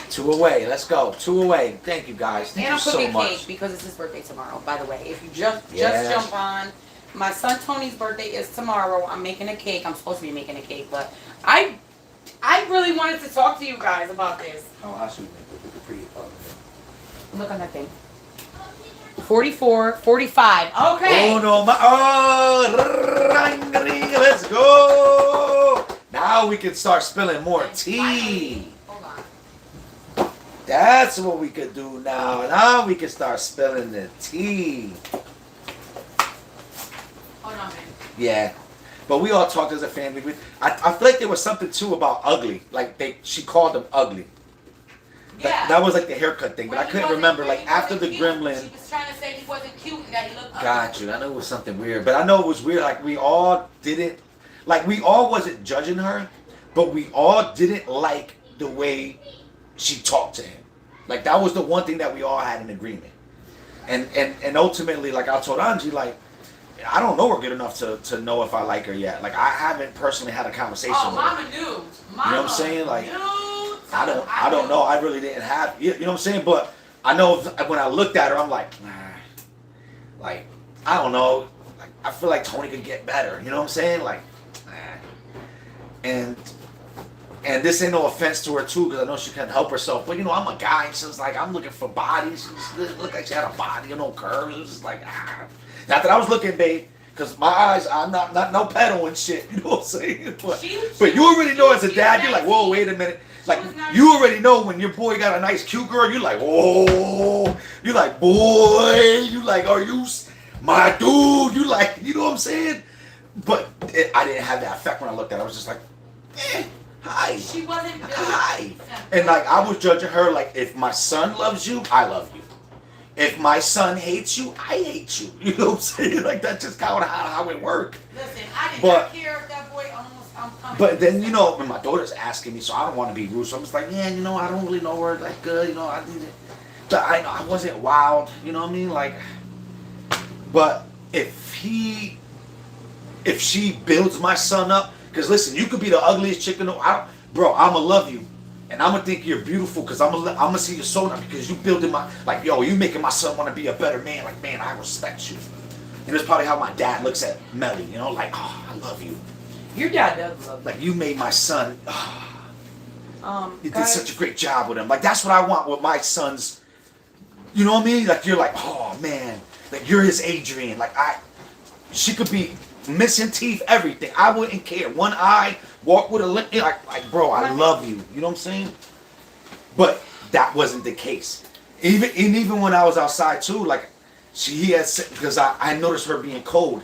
2 away. Let's go. 2 away. Thank you, guys. Thank And I'm you so cooking much. cake because it's his birthday tomorrow. By the way, if you just Yeah. jump on, my son Tony's birthday is tomorrow. I'm making a cake. I'm supposed to be making a cake, but I really wanted to talk to you guys about this. Oh, I'll shoot you. Pretty. Look on that thing. 44, 45. Okay. Oh no, let's go. Now we can start spilling more tea. Hold on. That's what we could do now. Now we can start spilling the tea. Hold on, man. Yeah. But we all talked as a family. I feel like there was something too about ugly. Like she called them ugly. Yeah. That was like the haircut thing, but When I he couldn't wasn't- remember. when Like he after wasn't the cute, gremlin. She was trying to say he wasn't cute and that he looked ugly. Got you. I know it was something weird, but I know it was weird. Like we all didn't, like we all wasn't judging her, but we all didn't like the way she talked to him. Like that was the one thing that we all had in agreement. And ultimately, like I told Angie, like I don't know her good enough to know if I like her yet. Like I haven't personally had a conversation Oh, with her. Mama knew. Mama You know what I'm saying? Like knew. I don't know. I really didn't have. You know what I'm saying? But I know when I looked at her, I'm like, nah. Like I don't know. Like I feel like Tony could get better. You know what I'm saying? Like, nah. And this ain't no offense to her too, because I know she can't help herself. But you know, I'm a guy, and she's like, I'm looking for bodies. She looked like she had a body, no curves. It was just like, ah. Not that I was looking, babe. Because my eyes, I'm not no pedo and shit. You know what I'm saying? But you already know as a dad, you're like, whoa, wait a minute. Like, you already know when your boy got a nice, cute girl, you're like, whoa. You're like, boy. You like, are you my dude? You like, you know what I'm saying? But I didn't have that effect when I looked at her. I was just like, hi. She wasn't built. Hi. And like, I was judging her like, if my son loves you, I love you. If my son hates you, I hate you. You know what I'm saying? Like, that's just kind of how it worked. Listen, I did not care if that boy I'm coming. But then, you know, when my daughter's asking me, so I don't want to be rude. So I'm just like, yeah, you know, I don't really know her that good. You know, I need it. I wasn't wild, you know what I mean? Like, but if she builds my son up, because listen, you could be the ugliest chick in the world, bro, I'ma love you. And I'm gonna think you're beautiful because I'm gonna see your soul now because you building my, like, yo, you making my son want to be a better man. Like, man, I respect you. And that's probably how my dad looks at Meli, you know, like, oh, I love you. Your dad does love Like, you made my son, you did guys, such a great job with him. Like, that's what I want with my sons. You know what I mean? Like, you're like, oh, man, like, you're his Adrian. Like, she could be missing teeth, everything. I wouldn't care. One eye, walk with a lip, like, bro, I love you. You know what I'm saying? But that wasn't the case. Even when I was outside too, like, he had said, because I noticed her being cold,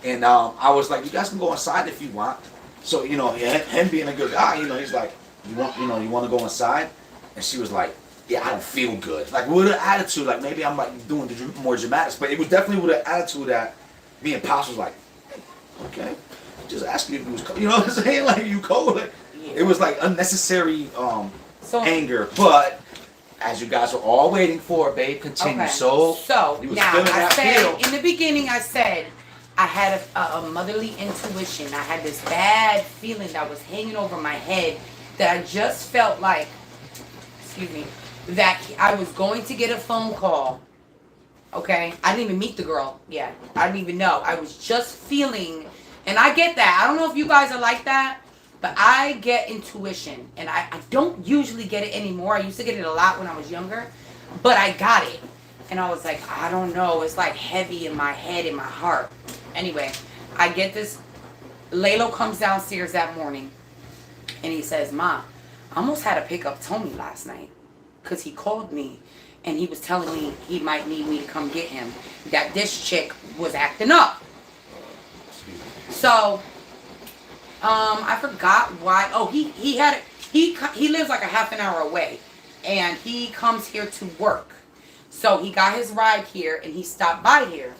and I was like, you guys can go inside if you want. So, you know, him being a good guy, you know, he's like, you want to go inside? And she was like, yeah, I don't feel good. Like, with an attitude, like, maybe I'm like doing the more dramatics, but it was definitely with an attitude that me and Pops was like, okay, just ask me if he was cold. You know what I'm saying? Like, you cold? Like, it was like unnecessary anger, but as you guys were all waiting for, babe, continue. okay. So now I said feel. in the beginning, I said I had a motherly intuition. I had this bad feeling that was hanging over my head that I just felt like, excuse me, that I was going to get a phone call. Okay, I didn't even meet the girl yet. I didn't even know. I was just feeling, and I get that. I don't know if you guys are like that, but I get intuition, and I don't usually get it anymore. I used to get it a lot when I was younger, but I got it, and I was like, I don't know. It's like heavy in my head, in my heart. Anyway, I get this. Lalo comes downstairs that morning, and he says, Ma, I almost had to pick up Tony last night because he called me. And he was telling me he might need me to come get him. That this chick was acting up. So, I forgot why. Oh, he lives like a half an hour away, and he comes here to work. So he got his ride here, and he stopped by here.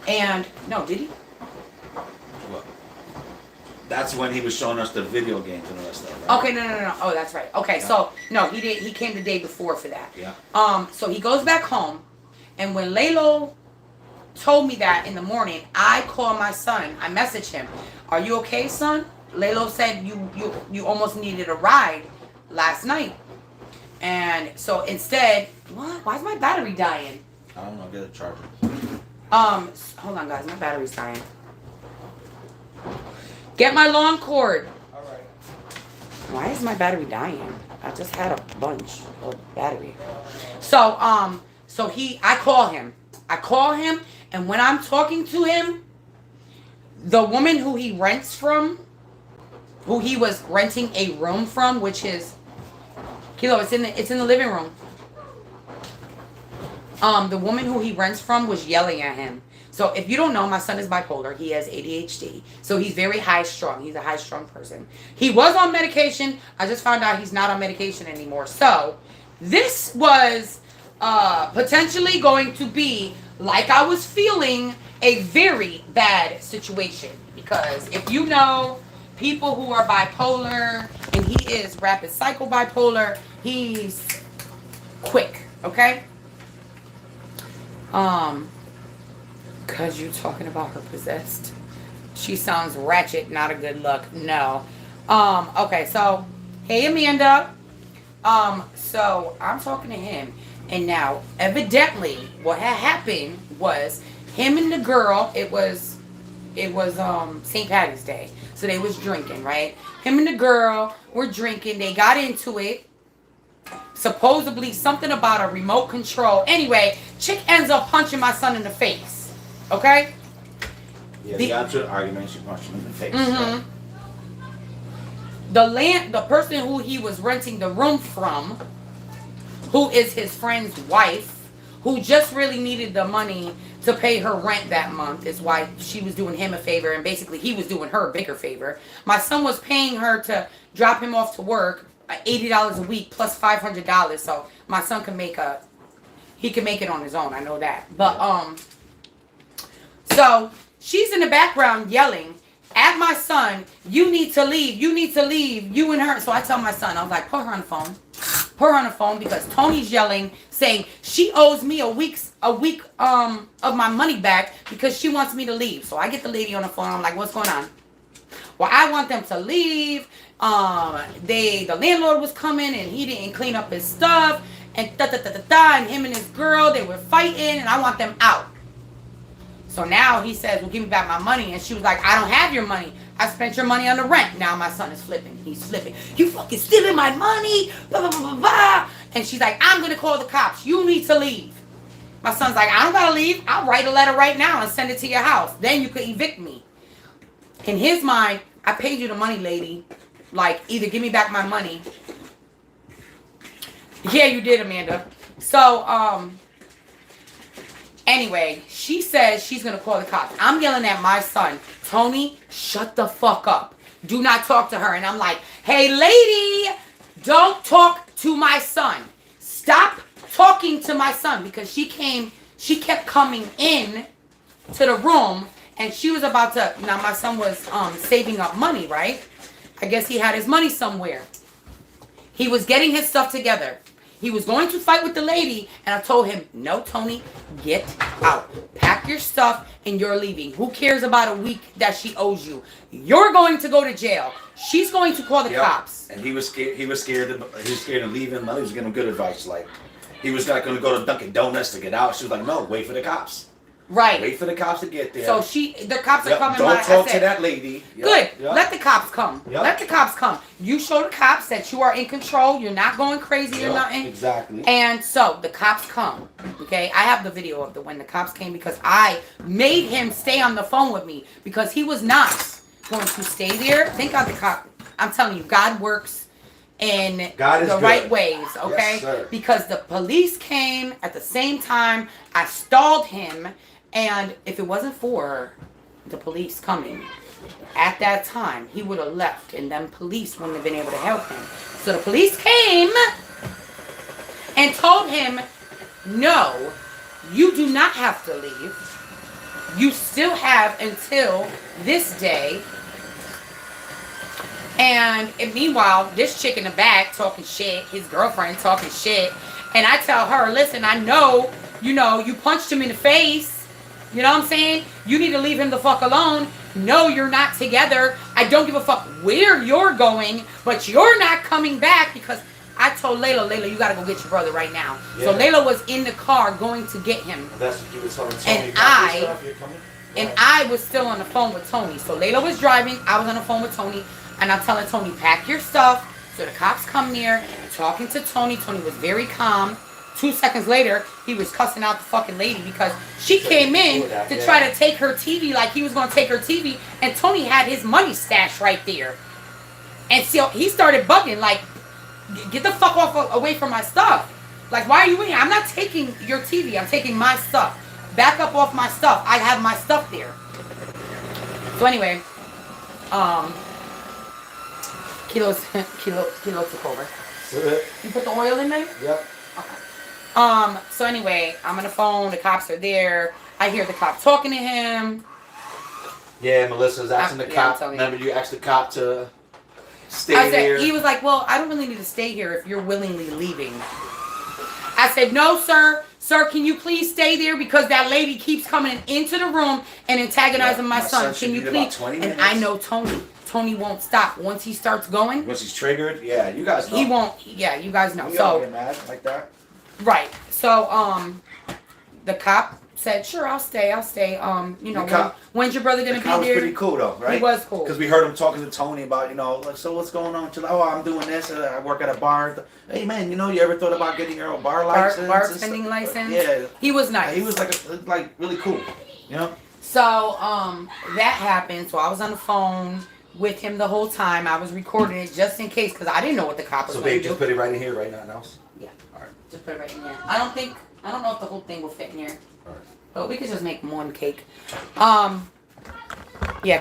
And no, did he? What? That's when he was showing us the video games and all that stuff, right? Okay, no. Oh, that's right. Okay, yeah. So no, he did. He came the day before for that. Yeah. So he goes back home, and when Lalo told me that in the morning, I called my son. I messaged him, "Are you okay, son?" Lalo said you almost needed a ride last night, and so instead, what? Why is my battery dying? I don't know. Get a charger. Hold on, guys. My battery's dying. Get my lawn cord. All right. Why is my battery dying? I just had a bunch of battery. So, I call him, and when I'm talking to him, the woman who he rents from, who he was renting a room from, which is, Kilo, it's in the living room. The woman who he rents from was yelling at him. So if you don't know, my son is bipolar. He has ADHD. So he's very high strung. He's a high strung person. He was on medication. I just found out he's not on medication anymore. So this was potentially going to be, like I was feeling, a very bad situation. Because if you know people who are bipolar, and he is rapid cycle bipolar, he's quick, okay? Cause you talking about her possessed. She sounds ratchet, not a good look. No. Okay, so hey Amanda. So I'm talking to him, and now evidently what had happened was him and the girl, it was St. Patty's Day. So they was drinking, right? Him and the girl were drinking, they got into it. Supposedly something about a remote control. Anyway, chick ends up punching my son in the face. Okay? Yeah, they got into an argument, she punched him in the face. Mm-hmm. The person who he was renting the room from, who is his friend's wife, who just really needed the money to pay her rent that month, is why she was doing him a favor, and basically he was doing her a bigger favor. My son was paying her to drop him off to work, $80 a week plus $500, so my son can make it on his own. I know that. But so she's in the background yelling at my son, "You need to leave, you need to leave, you and her." So I tell my son, I was like, put her on the phone. Put her on the phone because Tony's yelling, saying she owes me a week of my money back because she wants me to leave. So I get the lady on the phone. I'm like, what's going on? Well, I want them to leave. The landlord was coming and he didn't clean up his stuff and and him and his girl, they were fighting and I want them out. So now he says, well, give me back my money. And she was like, I don't have your money. I spent your money on the rent. Now my son is flipping. He's flipping. You fucking stealing my money. Blah, blah, blah, blah, blah. And she's like, I'm going to call the cops. You need to leave. My son's like, I don't got to leave. I'll write a letter right now and send it to your house. Then you could evict me. In his mind, I paid you the money, lady. Like, either give me back my money. Yeah, you did, Amanda. So, anyway, she says she's going to call the cops. I'm yelling at my son, Tony, shut the fuck up. Do not talk to her. And I'm like, hey, lady, don't talk to my son. Stop talking to my son. Because she kept coming in to the room. And she was about to, now my son was saving up money, right? I guess he had his money somewhere. He was getting his stuff together. He was going to fight with the lady, and I told him, no, Tony, get out. Pack your stuff, and you're leaving. Who cares about a week that she owes you? You're going to go to jail. She's going to call the cops. And he was scared. He was scared to leave him. Mother was giving him good advice. Like, he was not going to go to Dunkin' Donuts to get out. She was like, no, wait for the cops. Right. Wait for the cops to get there. So the cops are coming. Don't talk to that lady. Good. Let the cops come. Yep. Let the cops come. You show the cops that you are in control. You're not going crazy or nothing. Exactly. And so the cops come. Okay. I have the video of when the cops came because I made him stay on the phone with me because he was not going to stay there. Thank God the cop. I'm telling you, God works in the right ways. Okay. Yes, sir. Because the police came at the same time. I stalled him. And if it wasn't for the police coming, at that time, he would have left. And then police wouldn't have been able to help him. So the police came and told him, no, you do not have to leave. You still have until this day. And meanwhile, this chick in the back talking shit, his girlfriend talking shit. And I tell her, listen, I know, you punched him in the face. You know what I'm saying? You need to leave him the fuck alone. No, you're not together. I don't give a fuck where you're going, but you're not coming back because I told Layla, you gotta go get your brother right now. Yeah. So Layla was in the car going to get him. That's what you were telling Tony. And I was still on the phone with Tony. So Layla was driving. I was on the phone with Tony. And I'm telling Tony, pack your stuff. So the cops come near, talking to Tony. Tony was very calm. 2 seconds later, he was cussing out the fucking lady because she came in to try to take her TV like he was going to take her TV. And Tony had his money stashed right there. And so he started bugging like, get the fuck away from my stuff. Like, why are you in here? I'm not taking your TV. I'm taking my stuff. Back up off my stuff. I have my stuff there. So anyway, Kilo took over. You put the oil in there? Yep. Okay. So anyway, I'm on the phone. The cops are there. I hear the cop talking to him. Yeah, Melissa's asking the cop. Remember, you asked the cop to stay there. He was like, well, I don't really need to stay here if you're willingly leaving. I said, no, sir. Sir, can you please stay there because that lady keeps coming into the room and antagonizing my son. Can you please? And I know Tony. Tony won't stop. Once he starts going. Once he's triggered, yeah, you guys know. He won't. Yeah, you guys know. You don't get mad like that. Right. So, the cop said, sure, I'll stay. When's your brother going to be there? The cop was pretty cool, though, right? He was cool. Because we heard him talking to Tony about, like, so what's going on? She's like, oh, I'm doing this. I work at a bar. Hey, man, you ever thought about getting your own bar license? Bartending license? Yeah. He was nice. He was, like really cool, So, that happened. So, I was on the phone with him the whole time. I was recording it just in case because I didn't know what the cop was going to do. So, babe, just put it right in here, right now. Yeah. All right. Just put it right in there. I don't know if the whole thing will fit in here. All right. But we could just make one cake. Yeah,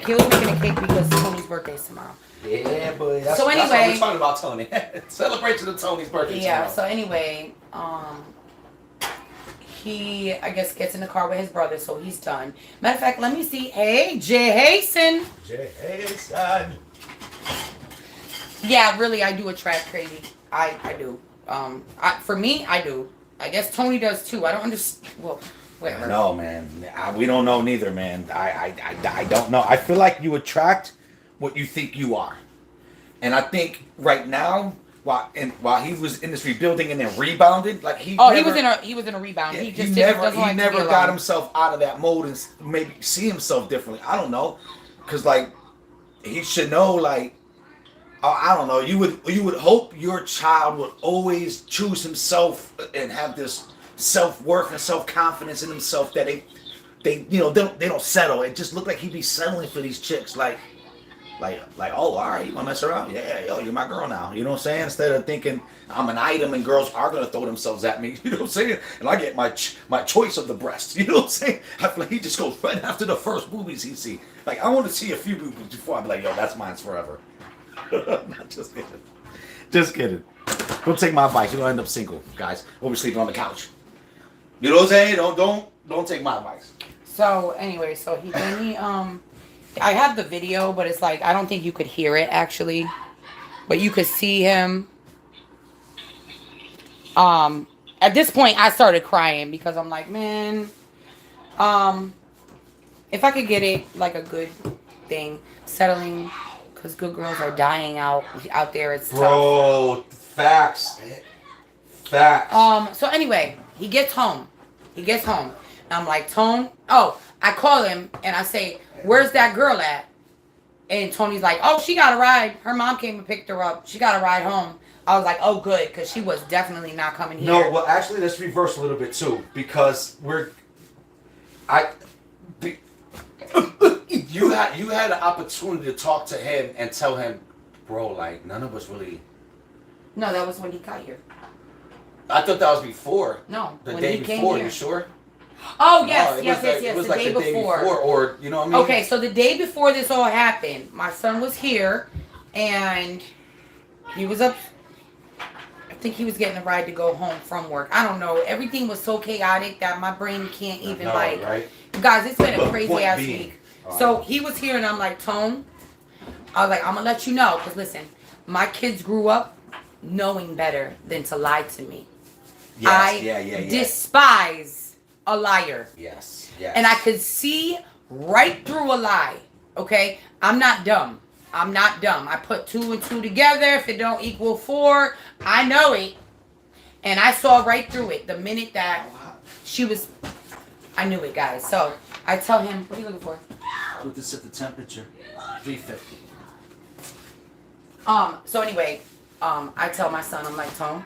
Kilo's making a cake because Tony's birthday is tomorrow. Yeah, boy. That's what we're talking about, Tony. Celebration of Tony's birthday tomorrow. So anyway, he, I guess, gets in the car with his brother, so he's done. Matter of fact, let me see. Hey, Jason. Jason. Yeah, really, I do attract crazy I do. For me, I do. I guess Tony does too. I don't understand. Well, whatever. No, man. We don't know neither, man. I don't know. I feel like you attract what you think you are. And I think right now, while he was in this rebuilding and then rebounded, like he was in a rebound. Yeah, He just he never got himself out of that mode and maybe see himself differently. I don't know, because like he should know, like I don't know. You would hope your child would always choose himself and have this self-worth and self-confidence in himself that they don't settle. It just looked like he'd be settling for these chicks like oh, all right, you wanna mess around? Yeah, yo, you're my girl now. You know what I'm saying? Instead of thinking I'm an item and girls are gonna throw themselves at me. You know what I'm saying? And I get my choice of the breast. You know what I'm saying? I feel like he just goes right after the first boobies he see. Like I want to see a few boobies before I be like, yo, that's mine forever. Not just kidding. Just kidding. Don't take my advice. You're gonna end up single, guys. Or sleeping on the couch. You know what I'm saying? Don't take my advice. So anyway, so he gave me I have the video, but it's like I don't think you could hear it actually, but you could see him. At this point, I started crying because I'm like, man, if I could get it like a good thing, settling, because good girls are dying out there. It's Bro, tough. Facts. So anyway, he gets home. And I'm like, Tone. Oh, I call him and I say, where's that girl at? And Tony's like, oh, she got a ride. Her mom came and picked her up. She got a ride home. I was like, oh, good, because she was definitely not coming here. No, well, actually, let's reverse a little bit too, because you had an opportunity to talk to him and tell him, bro, like none of us really. No, that was when he got here. I thought that was before. No, the when day he came before. here. You sure? Oh yes, No, yes. It was The like day the day before. or you know what I mean? Okay, so the day before this all happened, my son was here, and he was up. I think he was getting a ride to go home from work. I don't know. Everything was so chaotic that my brain can't even right? Guys, it's been a But crazy point ass being, week. So he was here, and I'm like, Tone. I was like, I'm gonna let you know, cause listen, my kids grew up knowing better than to lie to me. Yes, I despise a liar. Yes. And I could see right through a lie. Okay? I'm not dumb. I put 2 and 2 together. If it don't equal 4, I know it. And I saw right through it the minute that she was. I knew it, guys. So I tell him, what are you looking for? Put this at the temperature, 350. So anyway, I tell my son, I'm like, Tone,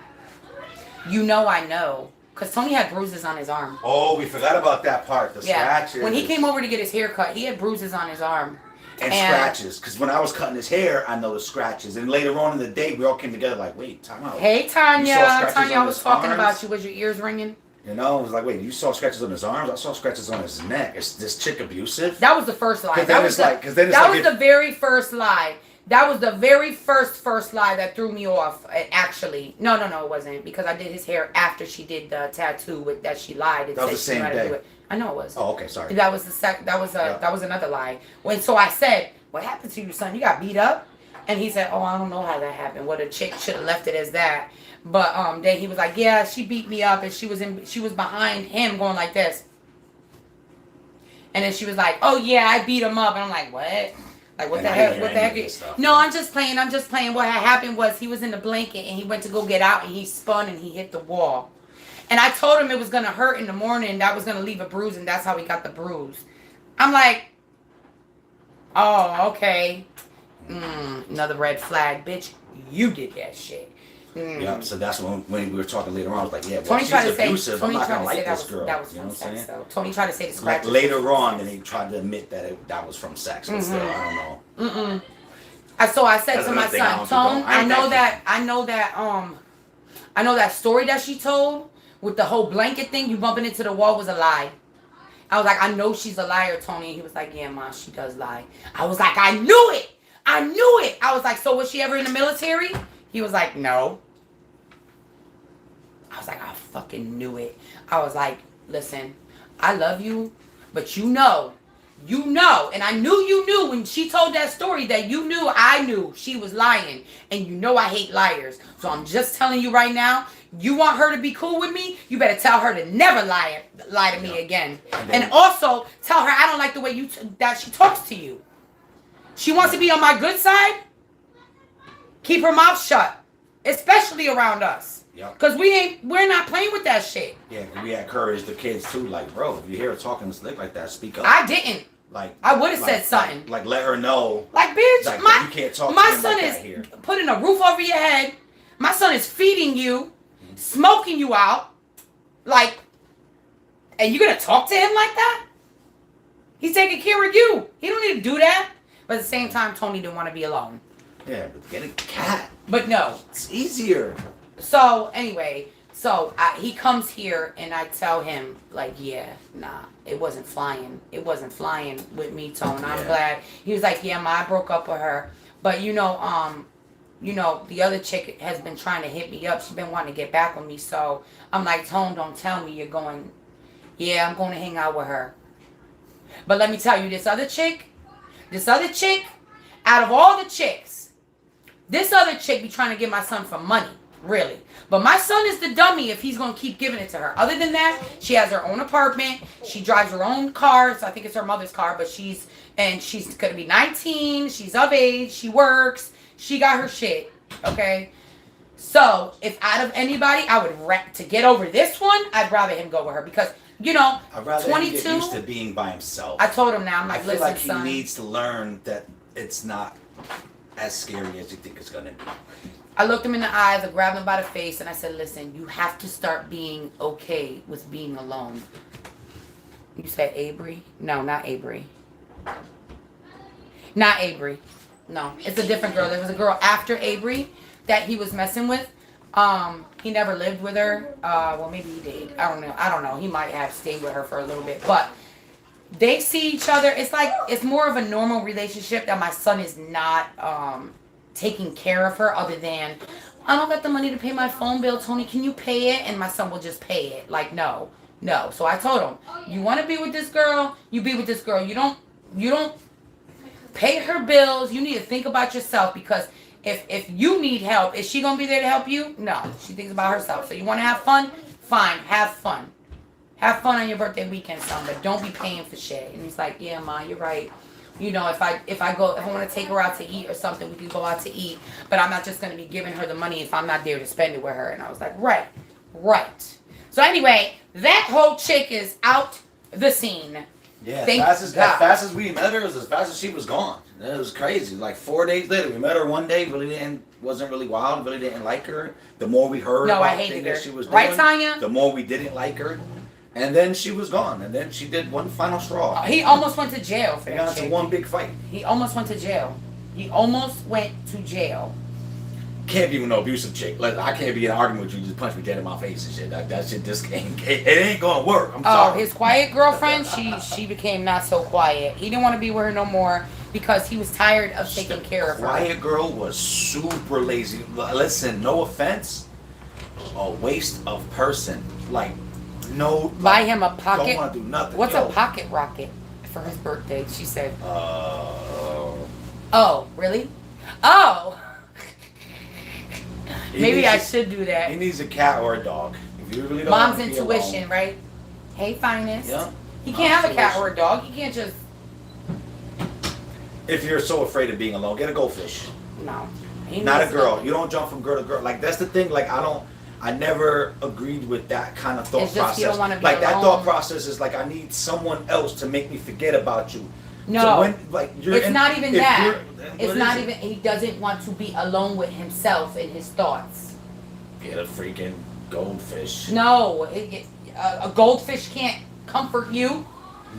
you know I know. Because Tony had bruises on his arm. Oh, we forgot about that part. The scratches. When he came over to get his hair cut, he had bruises on his arm. And scratches. Because when I was cutting his hair, I noticed scratches. And later on in the day, we all came together like, wait, time out. Hey, Tanya. Tanya, I was talking arms? about you. Was your ears ringing? You know, I was like, wait, you saw scratches on his arms? I saw scratches on his neck. Is this chick abusive? That was the first lie. That was the very first lie. That was the very first lie that threw me off. Actually, no, it wasn't, because I did his hair after she did the tattoo that she lied and that was the said same she knew how to day. do it. I know it was. Oh, okay, sorry. That was that was another lie. So I said, "What happened to you, son? You got beat up?" And he said, "Oh, I don't know how that happened. What a chick should have left it as that." But then he was like, "Yeah, she beat me up, and she was behind him going like this." And then she was like, "Oh yeah, I beat him up." And I'm like, "What?" Like, what the heck? No, I'm just playing. What had happened was he was in the blanket and he went to go get out and he spun and he hit the wall. And I told him it was going to hurt in the morning. That was going to leave a bruise, and that's how he got the bruise. I'm like, oh, okay. Another red flag. Bitch, you did that shit. Yeah, so that's when we were talking later on. I was like, yeah, well, Tony she's tried to abusive. say, I'm not going to like this girl. That was you know from what I'm sex, saying? though. Tony tried to say the Like scratches. later on, then he tried to admit that that was from sex, but still, I don't know. So I said That's to my another thing I son, don't do, Tone, I know that story that she told with the whole blanket thing, you bumping into the wall, was a lie. I was like, I know she's a liar, Tony. And he was like, yeah, Ma, she does lie. I was like, I knew it. I was like, so was she ever in the military? He was like, no. I was like, I fucking knew it. I was like, listen, I love you, but you know You know, and I knew you knew when she told that story that you knew I knew she was lying. And you know I hate liars. So I'm just telling you right now, you want her to be cool with me, you better tell her to never lie to me again. And also tell her I don't like the way that she talks to you. She wants to be on my good side. Keep her mouth shut, especially around us. Yep. Cause we're not playing with that shit. Yeah, we encourage the kids too. Like, bro, if you hear her talking slick like that, speak up. I didn't. Like, I would have said something. Like, let her know. Like, bitch, Like, my you can't talk to my him son like is that here. putting a roof over your head. My son is feeding you, smoking you out. Like, and you're gonna talk to him like that? He's taking care of you. He don't need to do that. But at the same time, Tony didn't want to be alone. Yeah, but get a cat. But no. It's easier. So anyway, he comes here and I tell him like, yeah, nah, it wasn't flying. It wasn't flying with me, Tone. I'm glad. He was like, yeah, I broke up with her. But you know, the other chick has been trying to hit me up. She's been wanting to get back with me. So I'm like, Tone, don't tell me you're going. Yeah, I'm going to hang out with her. But let me tell you, this other chick, out of all the chicks, this other chick be trying to get my son for money, really. But my son is the dummy if he's going to keep giving it to her. Other than that, she has her own apartment. She drives her own car. So I think it's her mother's car. But she's going to be 19. She's of age. She works. She got her shit. Okay? So if out of anybody, I would, to get over this one, I'd rather him go with her. Because, you know, I'd rather 22. him get used to being by himself. I told him now. I'm like, I feel listen, like he son. needs to learn that it's not as scary as you think it's going to be. I looked him in the eyes, I grabbed him by the face, and I said, listen, you have to start being okay with being alone. You said Avery? No, not Avery. Not Avery. No, it's a different girl. There was a girl after Avery that he was messing with. He never lived with her. Well, maybe he did. I don't know. He might have stayed with her for a little bit. But they see each other. It's like, it's more of a normal relationship that my son is not taking care of her other than, I don't got the money to pay my phone bill, Tony, can you pay it? And my son will just pay it. Like, no. So I told him, you want to be with this girl, you be with this girl. You don't pay her bills. You need to think about yourself, because if you need help, is she going to be there to help you? No. She thinks about herself. So you want to have fun? Fine. Have fun. Have fun on your birthday weekend, son, but don't be paying for shit. And he's like, yeah, Ma, you're right. You know, if I want to take her out to eat or something, we can go out to eat. But I'm not just going to be giving her the money if I'm not there to spend it with her. And I was like, right. So anyway, that whole chick is out the scene. Yeah, as fast as we met her, it was as fast as she was gone. It was crazy. Like 4 days later, we met her one day. Wasn't really wild. Really didn't like her. The more we heard about things that she was doing, right, Tanya? The more we didn't like her. And then she was gone. And then she did one final straw. He almost went to jail for They that got into chick. one big fight. He almost went to jail. Can't be with no abusive chick. Like, I can't be in an argument with you. Just punch me dead in my face and shit. That shit just ain't. It ain't gonna work. I'm sorry. His quiet girlfriend, she became not so quiet. He didn't want to be with her no more because he was tired of taking care of her. Quiet girl was super lazy. Listen, no offense, a waste of person. Like, no. Buy him a pocket. Don't want to do nothing. What's a pocket rocket for his birthday? She said. Oh, really? Oh. Maybe I should do that. He needs a cat or a dog. If you really don't Mom's want to be intuition, alone. right? Hey, finest. Yeah. He can't have a cat or a dog. He can't just. If you're so afraid of being alone, get a goldfish. No. Not a girl. You don't jump from girl to girl. Like, that's the thing. Like, I never agreed with that kind of thought It's just process. you don't wanna be like, that alone. thought process is like, I need someone else to make me forget about you. No. So when, like, It's not even that. What It's is not it? even. He doesn't want to be alone with himself and his thoughts. Get a freaking goldfish. No, a goldfish can't comfort you.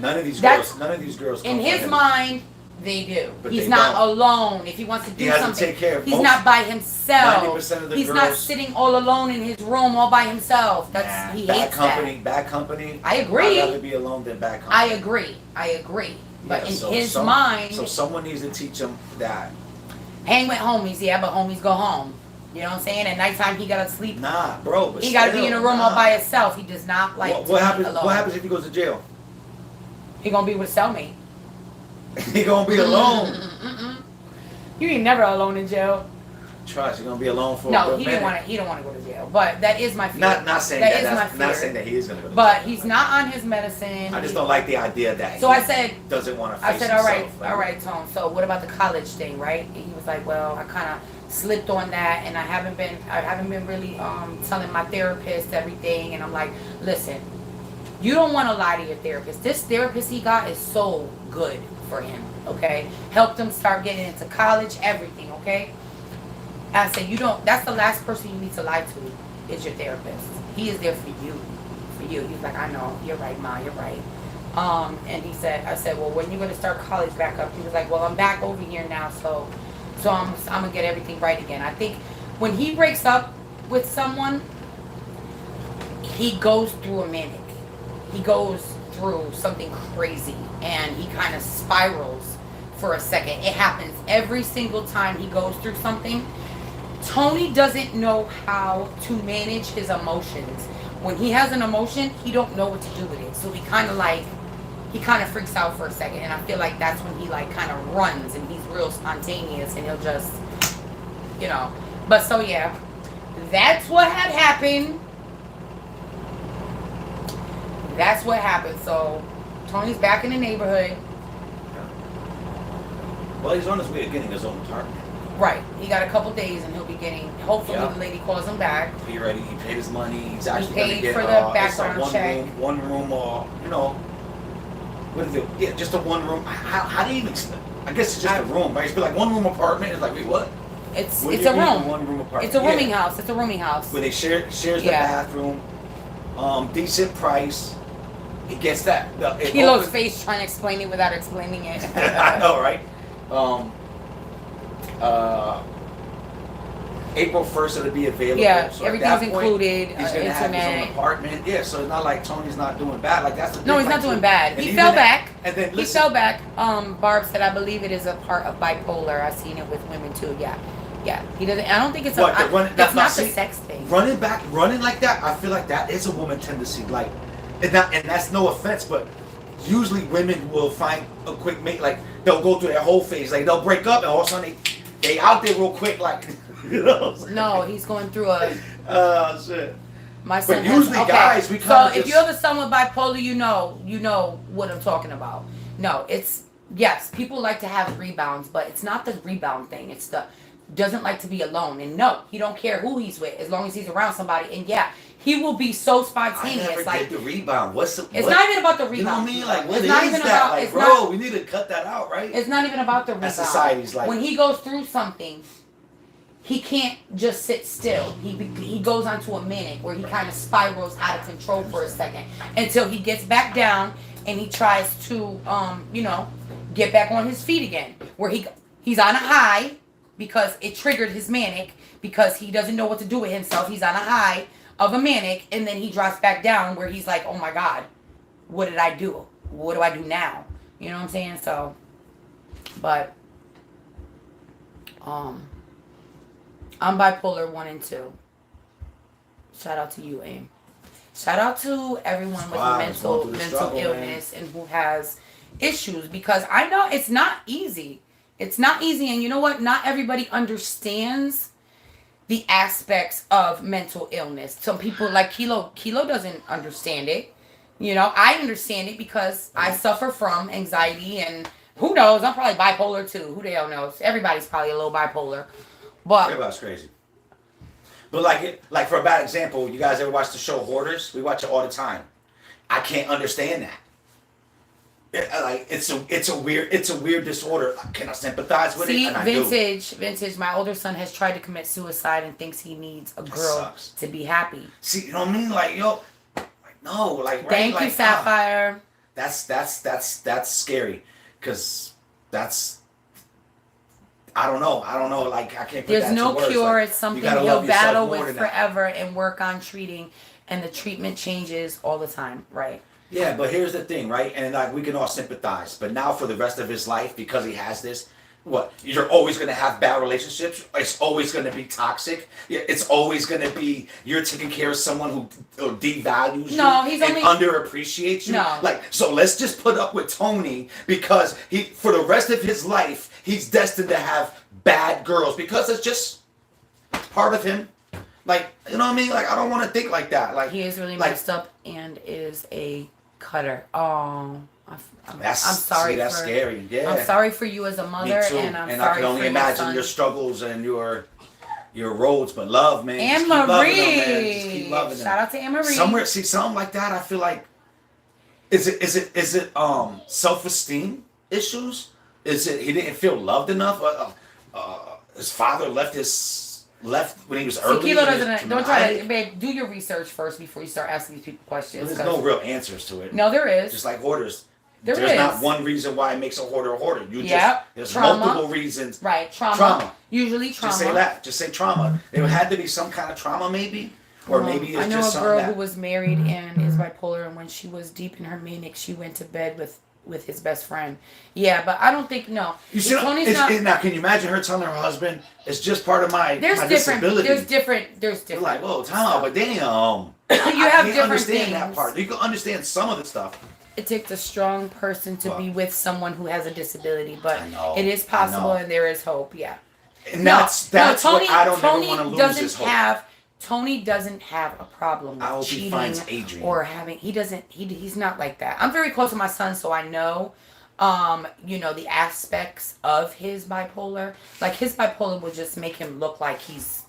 None of these That's- girls. In comfort his him. mind, they do. But He's they not don't. alone. If he wants to do He has to something, take care of he's most- not by himself. 90% of the He's not girls- sitting all alone in his room all by himself. Nah, He bad hates company. that. Bad company. I agree. I'd rather be alone than bad company. I agree. But Yeah, in so his mind, so someone needs to teach him that. hang with homies. Yeah, but homies go home. You know what I'm saying? At nighttime, he gotta sleep. Nah, bro. But He gotta be still, in a room nah. all by himself. He does not like What to be happens? alone. What happens if he goes to jail? He gonna be with a cellmate. He gonna be alone. You ain't never alone in jail. Trust, you're gonna be alone for a No, good he minute. didn't want to. He don't want to go to jail. But that is my fear. Not saying that that. is my That's fear. not saying that he is gonna go to But jail. he's not on his medicine. I just don't like the idea that So he I said, doesn't want to face I said, himself. all right, Tone. So what about the college thing, right? And he was like, well, I kind of slipped on that, and I haven't been really telling my therapist everything. And I'm like, listen, you don't want to lie to your therapist. This therapist he got is so good for him. Okay, helped him start getting into college, everything. Okay. I said, you don't. That's the last person you need to lie to is your therapist. He is there for you. For you. He's like, I know. You're right, Ma. You're right. And he said, I said, well, when you going to start college back up? He was like, well, I'm back over here now, so I'm gonna get everything right again. I think when he breaks up with someone, he goes through a manic. He goes through something crazy, and he kind of spirals for a second. It happens every single time he goes through something. Tony doesn't know how to manage his emotions. When he has an emotion, he don't know what to do with it. So he kind of freaks out for a second, and I feel like that's when he like kind of runs, and he's real spontaneous, and he'll just, you know. But so yeah, that's what had happened. That's what happened. So Tony's back in the neighborhood. Well, he's on his way to getting his own apartment. Right. He got a couple days, and he'll be getting. Hopefully, Yeah. the lady calls him back. He ready. He paid his money. He's actually paid gonna get for the it's background a check. one room, you know. What is it? Yeah, just a one room. How do you even? I guess it's just a room, right? It's like one room apartment. It's like, wait, what? It's What do a you mean room. One room apartment. It's a rooming Yeah. house. It's a rooming house. Where they shares the Yeah. bathroom. Decent price. He gets that. Kilo's face trying to explain it without explaining it. I know, right? April 1st it'll be available. Yeah, so at everything's that point, included. He's gonna have his own Internet. apartment. Yeah, so it's not like Tony's not doing bad. Like that's the No, thing, he's not like, doing too. bad. And He even fell that- back. And then He listen, fell back. Barb said, I believe it is a part of bipolar. I've seen it with women too. Yeah. Yeah. He doesn't. I don't think it's What, the run- it's that's not not- the see, sex thing. running like that. I feel like that is a woman tendency. Like, and that's no offense, but usually women will find a quick mate. Like they'll go through their whole phase. Like they'll break up and all of a sudden they out there real quick. Like you know. No, he's going through a. Oh shit. My son But has, usually okay. guys, we So kinda if just- you're the son with bipolar, you know what I'm talking about. No, it's yes, people like to have rebounds, but it's not the rebound thing. It's the doesn't like to be alone. And no, he don't care who he's with as long as he's around somebody. And yeah, he will be so I spontaneous. never Like get the rebound. What's the? it's what? not even about the rebound. You know what I mean? Like what It's is not even that? about- Like it's bro, not- we need to cut that out, right? It's not even about the rebound. As society's like- when he goes through something, he can't just sit still. He goes onto a manic where he kind of spirals out of control for a second until he gets back down and he tries to get back on his feet again. Where he's on a high because it triggered his manic because he doesn't know what to do with himself. He's on a high of a manic and then he drops back down where he's like, oh my God, what did I do? What do I do now? You know what I'm saying? So, but I'm bipolar 1 and 2. Shout out to you, Aim. Shout out to everyone with Wow, it's going through the mental struggle, illness and who has issues because I know it's not easy. It's not easy, and you know what? Not everybody understands the aspects of mental illness. Some people like Kilo doesn't understand it. You know, I understand it because I suffer from anxiety and who knows? I'm probably bipolar too. Who the hell knows? Everybody's probably a little bipolar. But Everybody's crazy. But like for a bad example, you guys ever watch the show Hoarders? We watch it all the time. I can't understand that. It's a weird disorder. Can I sympathize with see, it? And I vintage. My older son has tried to commit suicide and thinks he needs a girl sucks. to be happy. See, you know what I mean? Like no, like right, Thank like, you, Sapphire. That's scary, cause that's. I don't know. Like I can't. Put There's that no to words. cure. Like, It's something you gotta he'll love yourself battle more with than that. forever and work on treating. And the treatment changes all the time, right? Yeah, but here's the thing, right? And like we can all sympathize. But now for the rest of his life, because he has this, what? You're always going to have bad relationships. It's always going to be toxic. It's always going to be you're taking care of someone who devalues you and underappreciates you. No. Like, so let's just put up with Tony because he, for the rest of his life, he's destined to have bad girls because it's just part of him. Like, you know what I mean? Like, I don't want to think like that. Like, he is really like, messed up and is a cutter. Oh. I'm that's sorry. that's scary. Yeah. I'm sorry for you as a mother, Me too. and I'm and sorry I can only for imagine your your son. struggles and your roads, but love, man. Anne just keep loving Marie. them, man. Just keep loving them. Shout out to Anne Marie. Something like that. I feel like, is it self-esteem issues? Is it he didn't feel loved enough? His father left when he was early. Kilo doesn't. Don't try to, babe. Do your research first before you start asking these people questions. There's no real answers to it. No, there is. Just like hoarders. There's not one reason why it makes a hoarder a hoarder. There's Trauma. multiple reasons. Right, trauma. Usually trauma. Just say that. Just say trauma. It had to be some kind of trauma, maybe, or maybe it's I know just a girl something who was married and is bipolar, and when she was deep in her manic, she went to bed with his best friend. Yeah, but I don't think You see, now can you imagine her telling her husband, "It's just part of my disability." There's different. You're like, whoa, time out, but damn. You have can't different understand that things. part. You can understand some of the stuff. It takes a strong person to be with someone who has a disability, but I know, it is possible and there is hope. Yeah. And that's Tony, what I don't Tony ever want to lose doesn't his hope. Tony doesn't have a problem I with hope he cheating finds Adrian. or having. He doesn't. He's not like that. I'm very close to my son, so I know, the aspects of his bipolar. Like his bipolar will just make him look like he's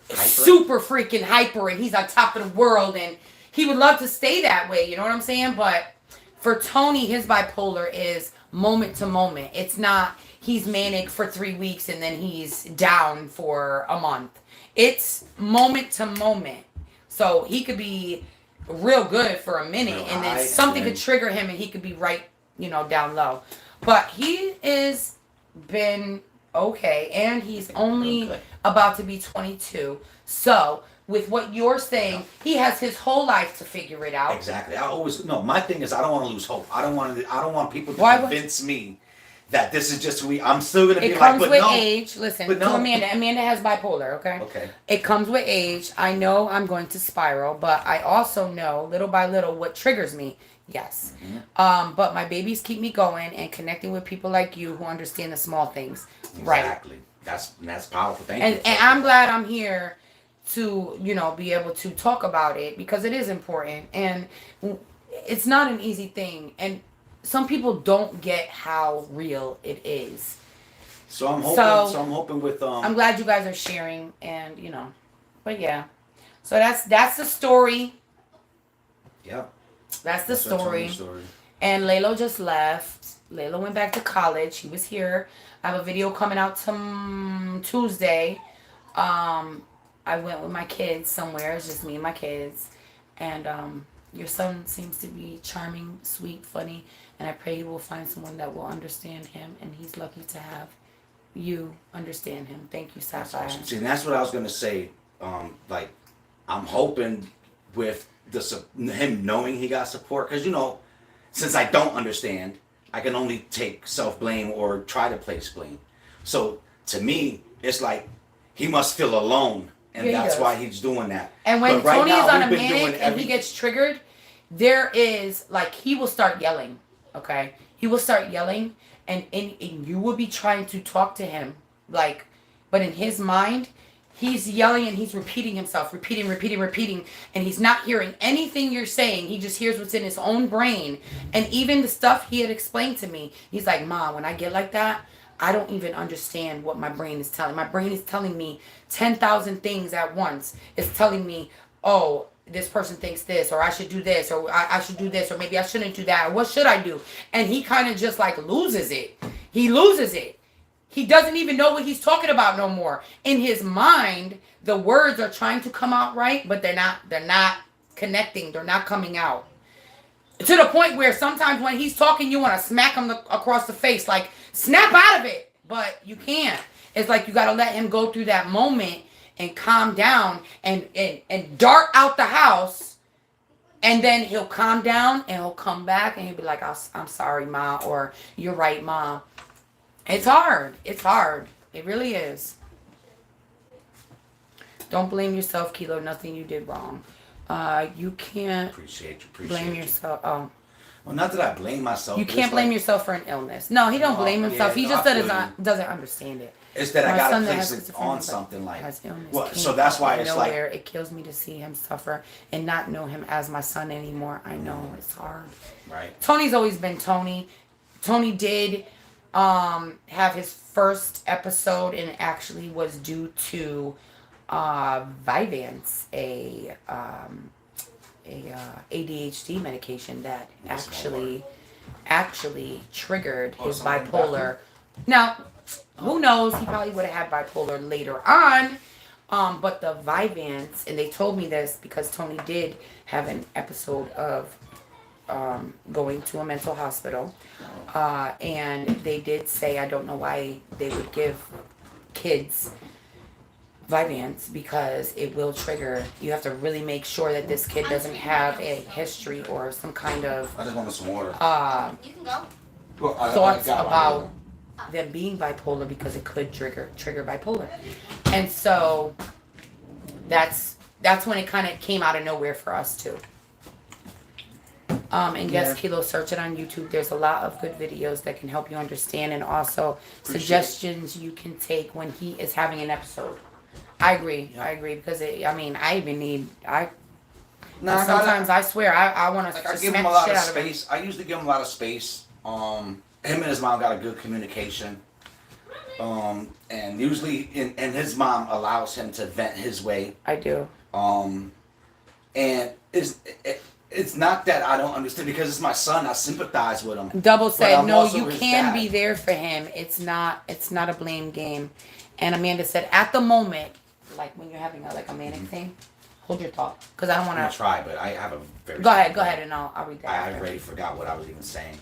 super freaking hyper and he's on top of the world and he would love to stay that way. You know what I'm saying? But for Tony, his bipolar is moment to moment. It's not he's manic for 3 weeks and then he's down for a month. It's moment to moment. So he could be real good for a minute and then something could trigger him and he could be right, down low. But he is been okay and he's only about to be 22. So with what you're saying, he has his whole life to figure it out. Exactly. My thing is I don't want to lose hope. I don't want people to convince me that this is just who I'm still going to be like, but no. It comes with age. Listen, to Amanda. Amanda has bipolar, okay? Okay. It comes with age. I know I'm going to spiral, but I also know little by little what triggers me. Yes. Mm-hmm. But my babies keep me going and connecting with people like you who understand the small things. Exactly. Right. That's powerful. Thank you. And I'm glad I'm here to, be able to talk about it because it is important and it's not an easy thing and some people don't get how real it is. So I'm hoping with I'm glad you guys are sharing and but yeah. So that's the story. Yeah. That's the story. And Laylo just left. Laylo went back to college. He was here. I have a video coming out Tuesday. I went with my kids somewhere. It's just me and my kids. And your son seems to be charming, sweet, funny. And I pray he will find someone that will understand him. And he's lucky to have you understand him. Thank you, Sapphire. Awesome. See, and that's what I was going to say. I'm hoping with him knowing he got support. Because, since I don't understand, I can only take self-blame or try to place blame. So, to me, it's like he must feel alone. And that's why he's doing that. And when Tony is on a manic and he gets triggered, there is, he will start yelling, okay? He will start yelling, and you will be trying to talk to him, but in his mind, he's yelling and he's repeating himself, repeating, and he's not hearing anything you're saying. He just hears what's in his own brain. And even the stuff he had explained to me, he's like, Mom, when I get like that, I don't even understand what my brain is telling. My brain is telling me 10,000 things at once. It's telling me, oh, this person thinks this, or I should do this, or I should do this, or maybe I shouldn't do that, or what should I do? And he kind of just loses it. He loses it. He doesn't even know what he's talking about no more. In his mind, the words are trying to come out right, but they're not connecting. They're not coming out. To the point where sometimes when he's talking, you want to smack him across the face, snap out of it, but you can't. It's you got to let him go through that moment and calm down and dart out the house, and then he'll calm down and he'll come back and he'll be like, I'm sorry, Ma, or you're right, Mom. It's hard. It's hard. It really is. Don't blame yourself, Kilo. Nothing you did wrong. You can't Appreciate blame you. yourself. Oh, Well, not that I blame myself. you but can't it's blame like, yourself for an illness. No, he don't blame himself. yeah, He no, just I feel doesn't understand it. It's that I My gotta son that place has it schizophrenia, on but something like. has illness Well, came so that's out why of it's nowhere. like. It kills me to see him suffer and not know him as my son anymore. I know it's hard. Right. Tony's always been Tony. Tony did have his first episode, and it actually was due to Vyvanse, a ADHD medication that actually triggered his bipolar. Now, who knows? He probably would have had bipolar later on. But the Vyvanse, and they told me this because Tony did have an episode of going to a mental hospital. And they did say, I don't know why they would give kids Vyvanse, because it will trigger. You have to really make sure that this kid doesn't have a history or some kind of I just wanted some water. You can go. Well, thoughts got about them being bipolar, because it could trigger bipolar. And so that's when it kind of came out of nowhere for us too. And yes, Kilo, search it on YouTube. There's a lot of good videos that can help you understand, and also suggestions you can take when he is having an episode. I agree. Yeah. I agree, because I even need Sometimes I swear I want to I just give smack him a the lot shit of out of him. space. I usually give him a lot of space. Him and his mom got a good communication. And usually, and his mom allows him to vent his way. I do. And it's not that I don't understand, because it's my son. I sympathize with him. Double said, I'm no, also you his can dad. be there for him. It's not a blame game. And Amanda said, at the moment, like when you're having a manic thing, hold your thought, because I don't I'm want gonna to. try, but I have a very. Go ahead, and I'll read that. I after. already forgot what I was even saying.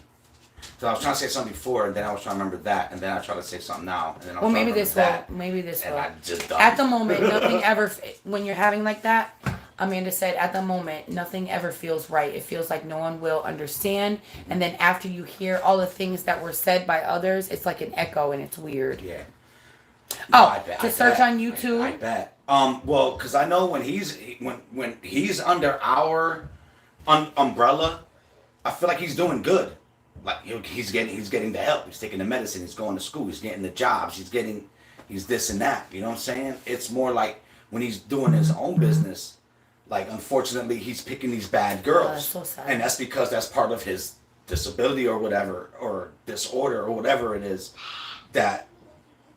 So I was trying to say something before, and then I was trying to remember that, and then I try to say something now, and then I was Well, trying maybe to this remember will. Maybe this and will. I just done. At the moment, nothing ever. When you're having like that, Amanda said, at the moment, nothing ever feels right. It feels like no one will understand. And then after you hear all the things that were said by others, it's like an echo, and it's weird. Yeah. Oh, I bet, to I search bet. on YouTube? I bet. Well, because I know when he's under our umbrella, I feel like he's doing good. Like he's getting the help. He's taking the medicine. He's going to school. He's getting the jobs. He's this and that. You know what I'm saying? It's more like when he's doing his own business. Like, unfortunately, he's picking these bad girls, that's so sad. and that's because that's part of his disability or whatever, or disorder or whatever it is. That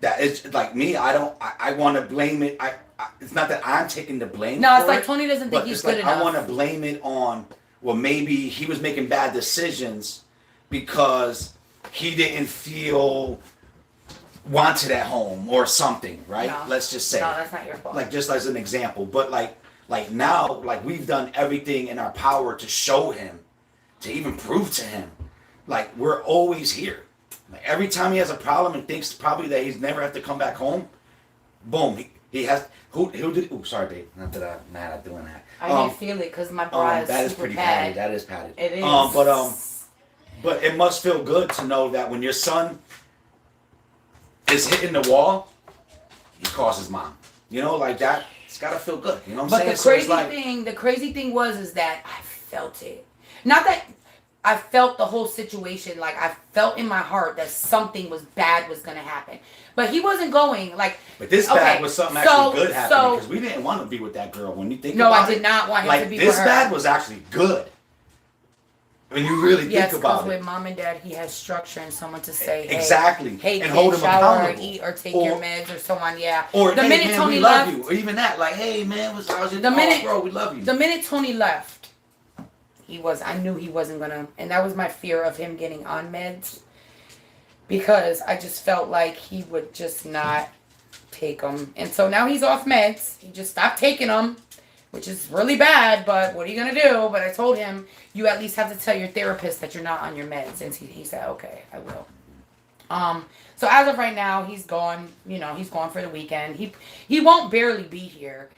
it's like me. I want to blame it. It's not that I'm taking the blame. No, it's for like it, Tony doesn't think but he's it's good like enough. I want to blame it on. Well, maybe he was making bad decisions because he didn't feel wanted at home or something, right? No. Let's just say. No, that's not your fault. Like, just as an example, but like now, like, we've done everything in our power to show him, to even prove to him, like, we're always here. Like, every time he has a problem and thinks probably that he's never have to come back home, boom, he has. Who did? Oh, sorry, babe. Not that I'm mad at doing that. I didn't feel it because my bra is That is super pretty padded. padded. That is padded. It is. But it must feel good to know that when your son is hitting the wall, he calls his mom. You know, like that. It's gotta feel good. You know what I'm But saying? the crazy thing was that I felt it. Not that I felt the whole situation. Like, I felt in my heart that something bad was gonna happen. But he wasn't going like. But this bad was something actually good happening, because we didn't want to be with that girl. When you think about it, I did not want him like, to be this with her. bad was actually good. When you really Yes, think because about with it. mom and dad, he has structure and someone to say, hey, Exactly. hey, And kid, hold him shower or accountable. eat or take your meds or so on. Yeah. Or, the hey, minute man, Tony we love left, you. Or even that, like, hey, man, how's your bro, we love you. The minute Tony left, I knew he wasn't gonna, and that was my fear of him getting on meds, because I just felt like he would just not take them. And so now he's off meds. He just stopped taking them, which is really bad, but what are you gonna do? But I told him, you at least have to tell your therapist that you're not on your meds. And he said, okay, I will. So as of right now, he's gone. You know, he's gone for the weekend. He won't barely be here.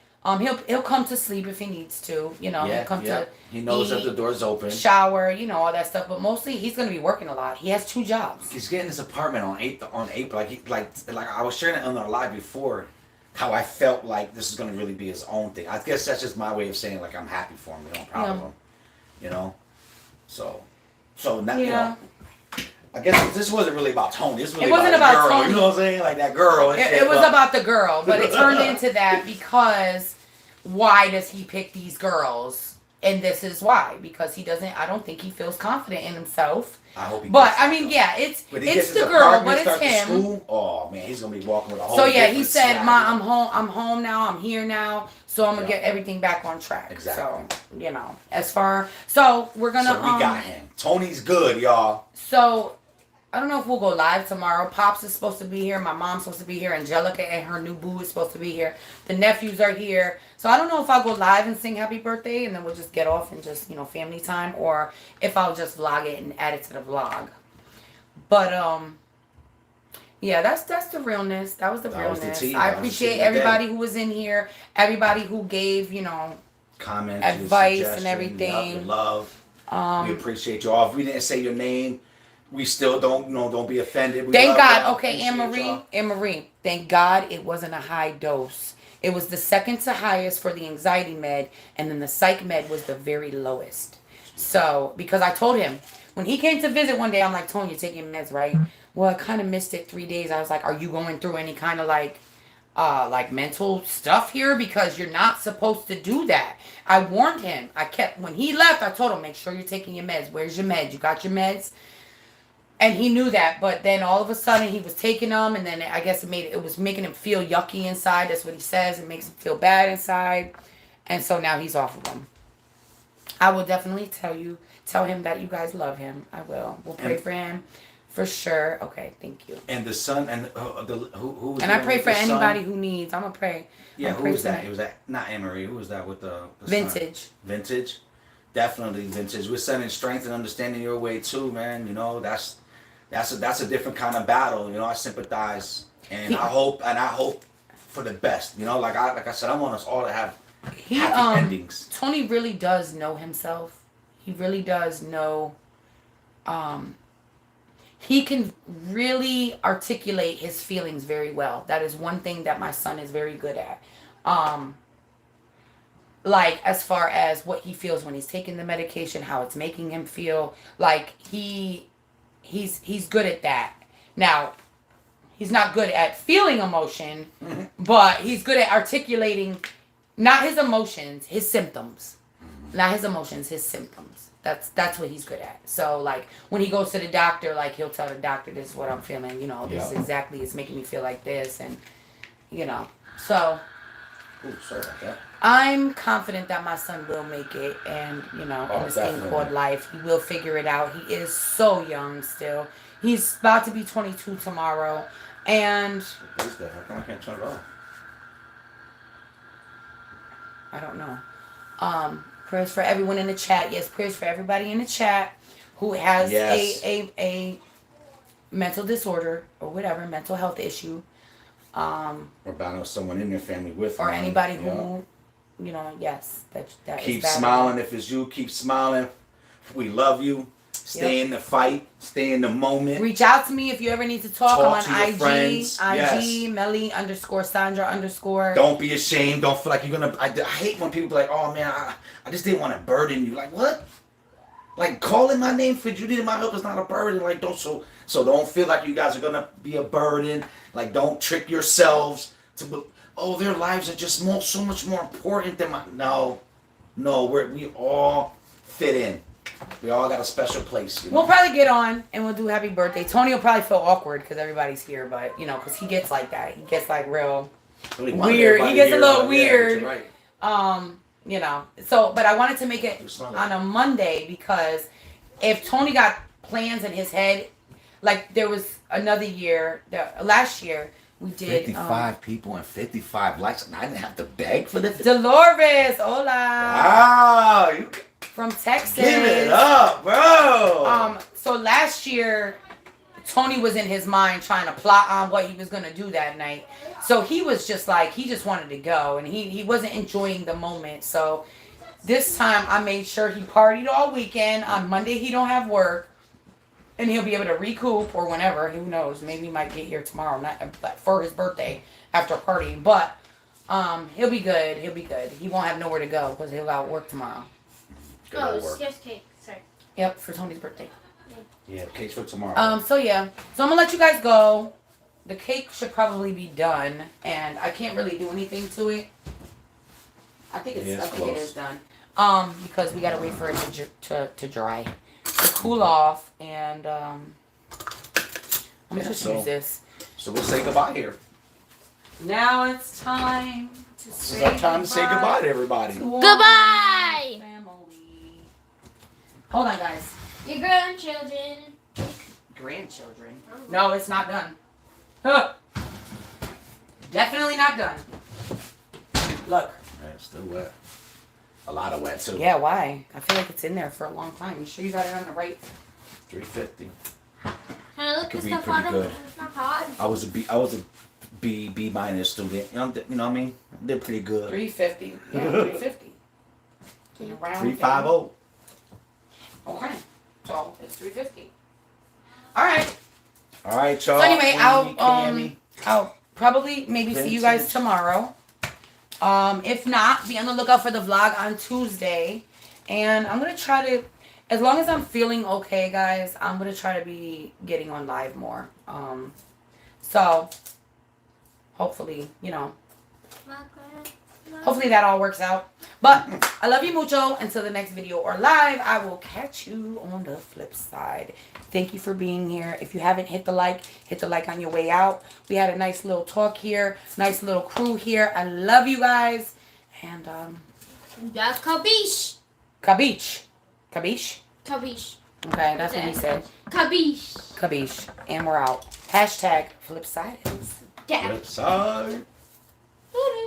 He'll come to sleep if he needs to. You know, he'll come to. He knows eat, that the door's open. shower, you know, all that stuff. But mostly, he's gonna be working a lot. He has 2 jobs. He's getting his apartment on April. Like I was sharing it on our live before, how I felt like this is gonna really be his own thing. I guess that's just my way of saying like I'm happy for him. You know, I'm proud of him. You know, so now you know. I guess this wasn't really about Tony. This was really wasn't about the about girl. Tony. You know what I'm saying? Like that girl. And shit, It was about the girl, but it turned into that because why does he pick these girls? And this is why, because he doesn't. I don't think he feels confident in himself. I hope he. But I mean, yeah, it's the girl, but it's him. School, oh man, he's gonna be walking with a whole. So yeah, he said, swag. "Ma, I'm home. I'm home now. I'm here now. So I'm gonna get everything back on track." Exactly. So you know, so we're gonna. So we got him. Tony's good, y'all. So I don't know if we'll go live tomorrow. Pops is supposed to be here. My mom's supposed to be here. Angelica and her new boo is supposed to be here. The nephews are here. So I don't know if I'll go live and sing happy birthday and then we'll just get off and just, you know, family time, or if I'll just vlog it and add it to the vlog. But yeah, that's the realness. That was the realness. I appreciate everybody who was in here, everybody who gave, you know, comments, advice and everything. Love. We appreciate you all. If we didn't say your name, we still don't be offended. Thank God. Okay, Anne Marie, thank God it wasn't a high dose. It was the second to highest for the anxiety med, and then the psych med was the very lowest. So, because I told him, when he came to visit one day, I'm like, Tony, you're taking meds, right? Well, I kind of missed it 3 days. I was like, are you going through any kind of like mental stuff here? Because you're not supposed to do that. I warned him. When he left, I told him, make sure you're taking your meds. Where's your meds? You got your meds? And he knew that, but then all of a sudden he was taking them, and then I guess it was making him feel yucky inside. That's what he says. It makes him feel bad inside, and so now he's off of them. I will definitely tell him that you guys love him. I will. We'll pray for him, for sure. Okay, thank you. And the son and who was. And I pray for anybody who needs. I'm gonna pray. Yeah, who was that? It was that not Emery. Who was that with the Vintage? Son? Vintage, definitely Vintage. We're sending strength and understanding your way too, man. You know that's a different kind of battle. You know, I sympathize and I hope for the best. You know, like I said, I want us all to have happy endings. Tony really does know himself. He really does know. He can really articulate his feelings very well. That is one thing that my son is very good at. Like as far as what he feels when he's taking the medication, how it's making him feel. Like he's good at that. Now, he's not good at feeling emotion, but he's good at articulating not his emotions, his symptoms. Not his emotions, his symptoms. That's what he's good at. So like when he goes to the doctor, like he'll tell the doctor, this is what I'm feeling, you know, this is exactly, it's making me feel like this, and you know. So ooh, sorry about that. I'm confident that my son will make it, and you know, in this thing called life, he will figure it out. He is so young still. He's about to be 22 tomorrow, and what is that? How come I can't turn it off? I don't know. Prayers for everyone in the chat. Yes, prayers for everybody in the chat who has a mental disorder or whatever, mental health issue. Or about someone in their family with or them, anybody who, you know, yes, that keep smiling. If it's you, keep smiling. We love you. Stay in the fight. Stay in the moment. Reach out to me if you ever need to talk. I'm on IG. Friends. IG Meli _Sandra_. Don't be ashamed. Don't feel like you're gonna. I hate when people be like, oh man, I just didn't want to burden you. Like what? Like calling my name for you needed my help is not a burden. Like so don't feel like you guys are gonna be a burden. Like don't trick yourselves to their lives are just so much more important than mine. No, we all fit in. We all got a special place. You know? We'll probably get on and we'll do happy birthday. Tony will probably feel awkward because everybody's here, but you know, because he gets like that. He gets like real weird. He gets a little weird. Yeah, right. You know. So, but I wanted to make it on a Monday because if Tony got plans in his head, like there was another year, last year we did 55 people and 55 likes, and I didn't have to beg for this. Dolores, hola. Wow, you. From Texas. Give it up, bro. So last year, Tony was in his mind trying to plot on what he was going to do that night. So he was just like, he just wanted to go, and he wasn't enjoying the moment. So this time I made sure he partied all weekend. On Monday he don't have work, and he'll be able to recoup, or whenever, who knows, maybe he might get here tomorrow night for his birthday after partying. But he'll be good. He won't have nowhere to go because he'll have work tomorrow. Oh, it's just cake. Sorry. Yep, for Tony's birthday. Yeah, cake's for tomorrow. So yeah. So I'm gonna let you guys go. The cake should probably be done, and I can't really do anything to it. I think it is done. Because we gotta wait for it to dry, to cool off, and I'm gonna just use this. So we'll say goodbye here. Now it's time to This is our time to say goodbye to everybody. Goodbye! Family. Hold on, guys. Your grandchildren. Grandchildren. No, it's not done. Huh. Definitely not done. Look. It's still wet. A lot of wet too. Yeah, why? I feel like it's in there for a long time. You sure you got it on the right? 350. Can I look Could this be stuff pretty on good. It's not hot. I was a B minus student. You know what I mean? They're pretty good. 350. Yeah, 350. Around 350. Okay. So it's 350. All right. All right, y'all. So anyway, Cammy. I'll probably maybe see you guys Vintage. tomorrow. If not, be on the lookout for the vlog on Tuesday. And I'm gonna try to, as long as I'm feeling okay, guys, I'm gonna try to be getting on live more. So hopefully, hopefully that all works out. But I love you mucho. Until the next video or live, I will catch you on the flip side. Thank you for being here. If you haven't hit the like on your way out. We had a nice little talk here. Nice little crew here. I love you guys. And That's kabish. kabish. Kabish? Kabish. Okay, that's what he said. Kabish. Kabish. And we're out. Hashtag flip side. Yeah. Flip side. Doo-doo.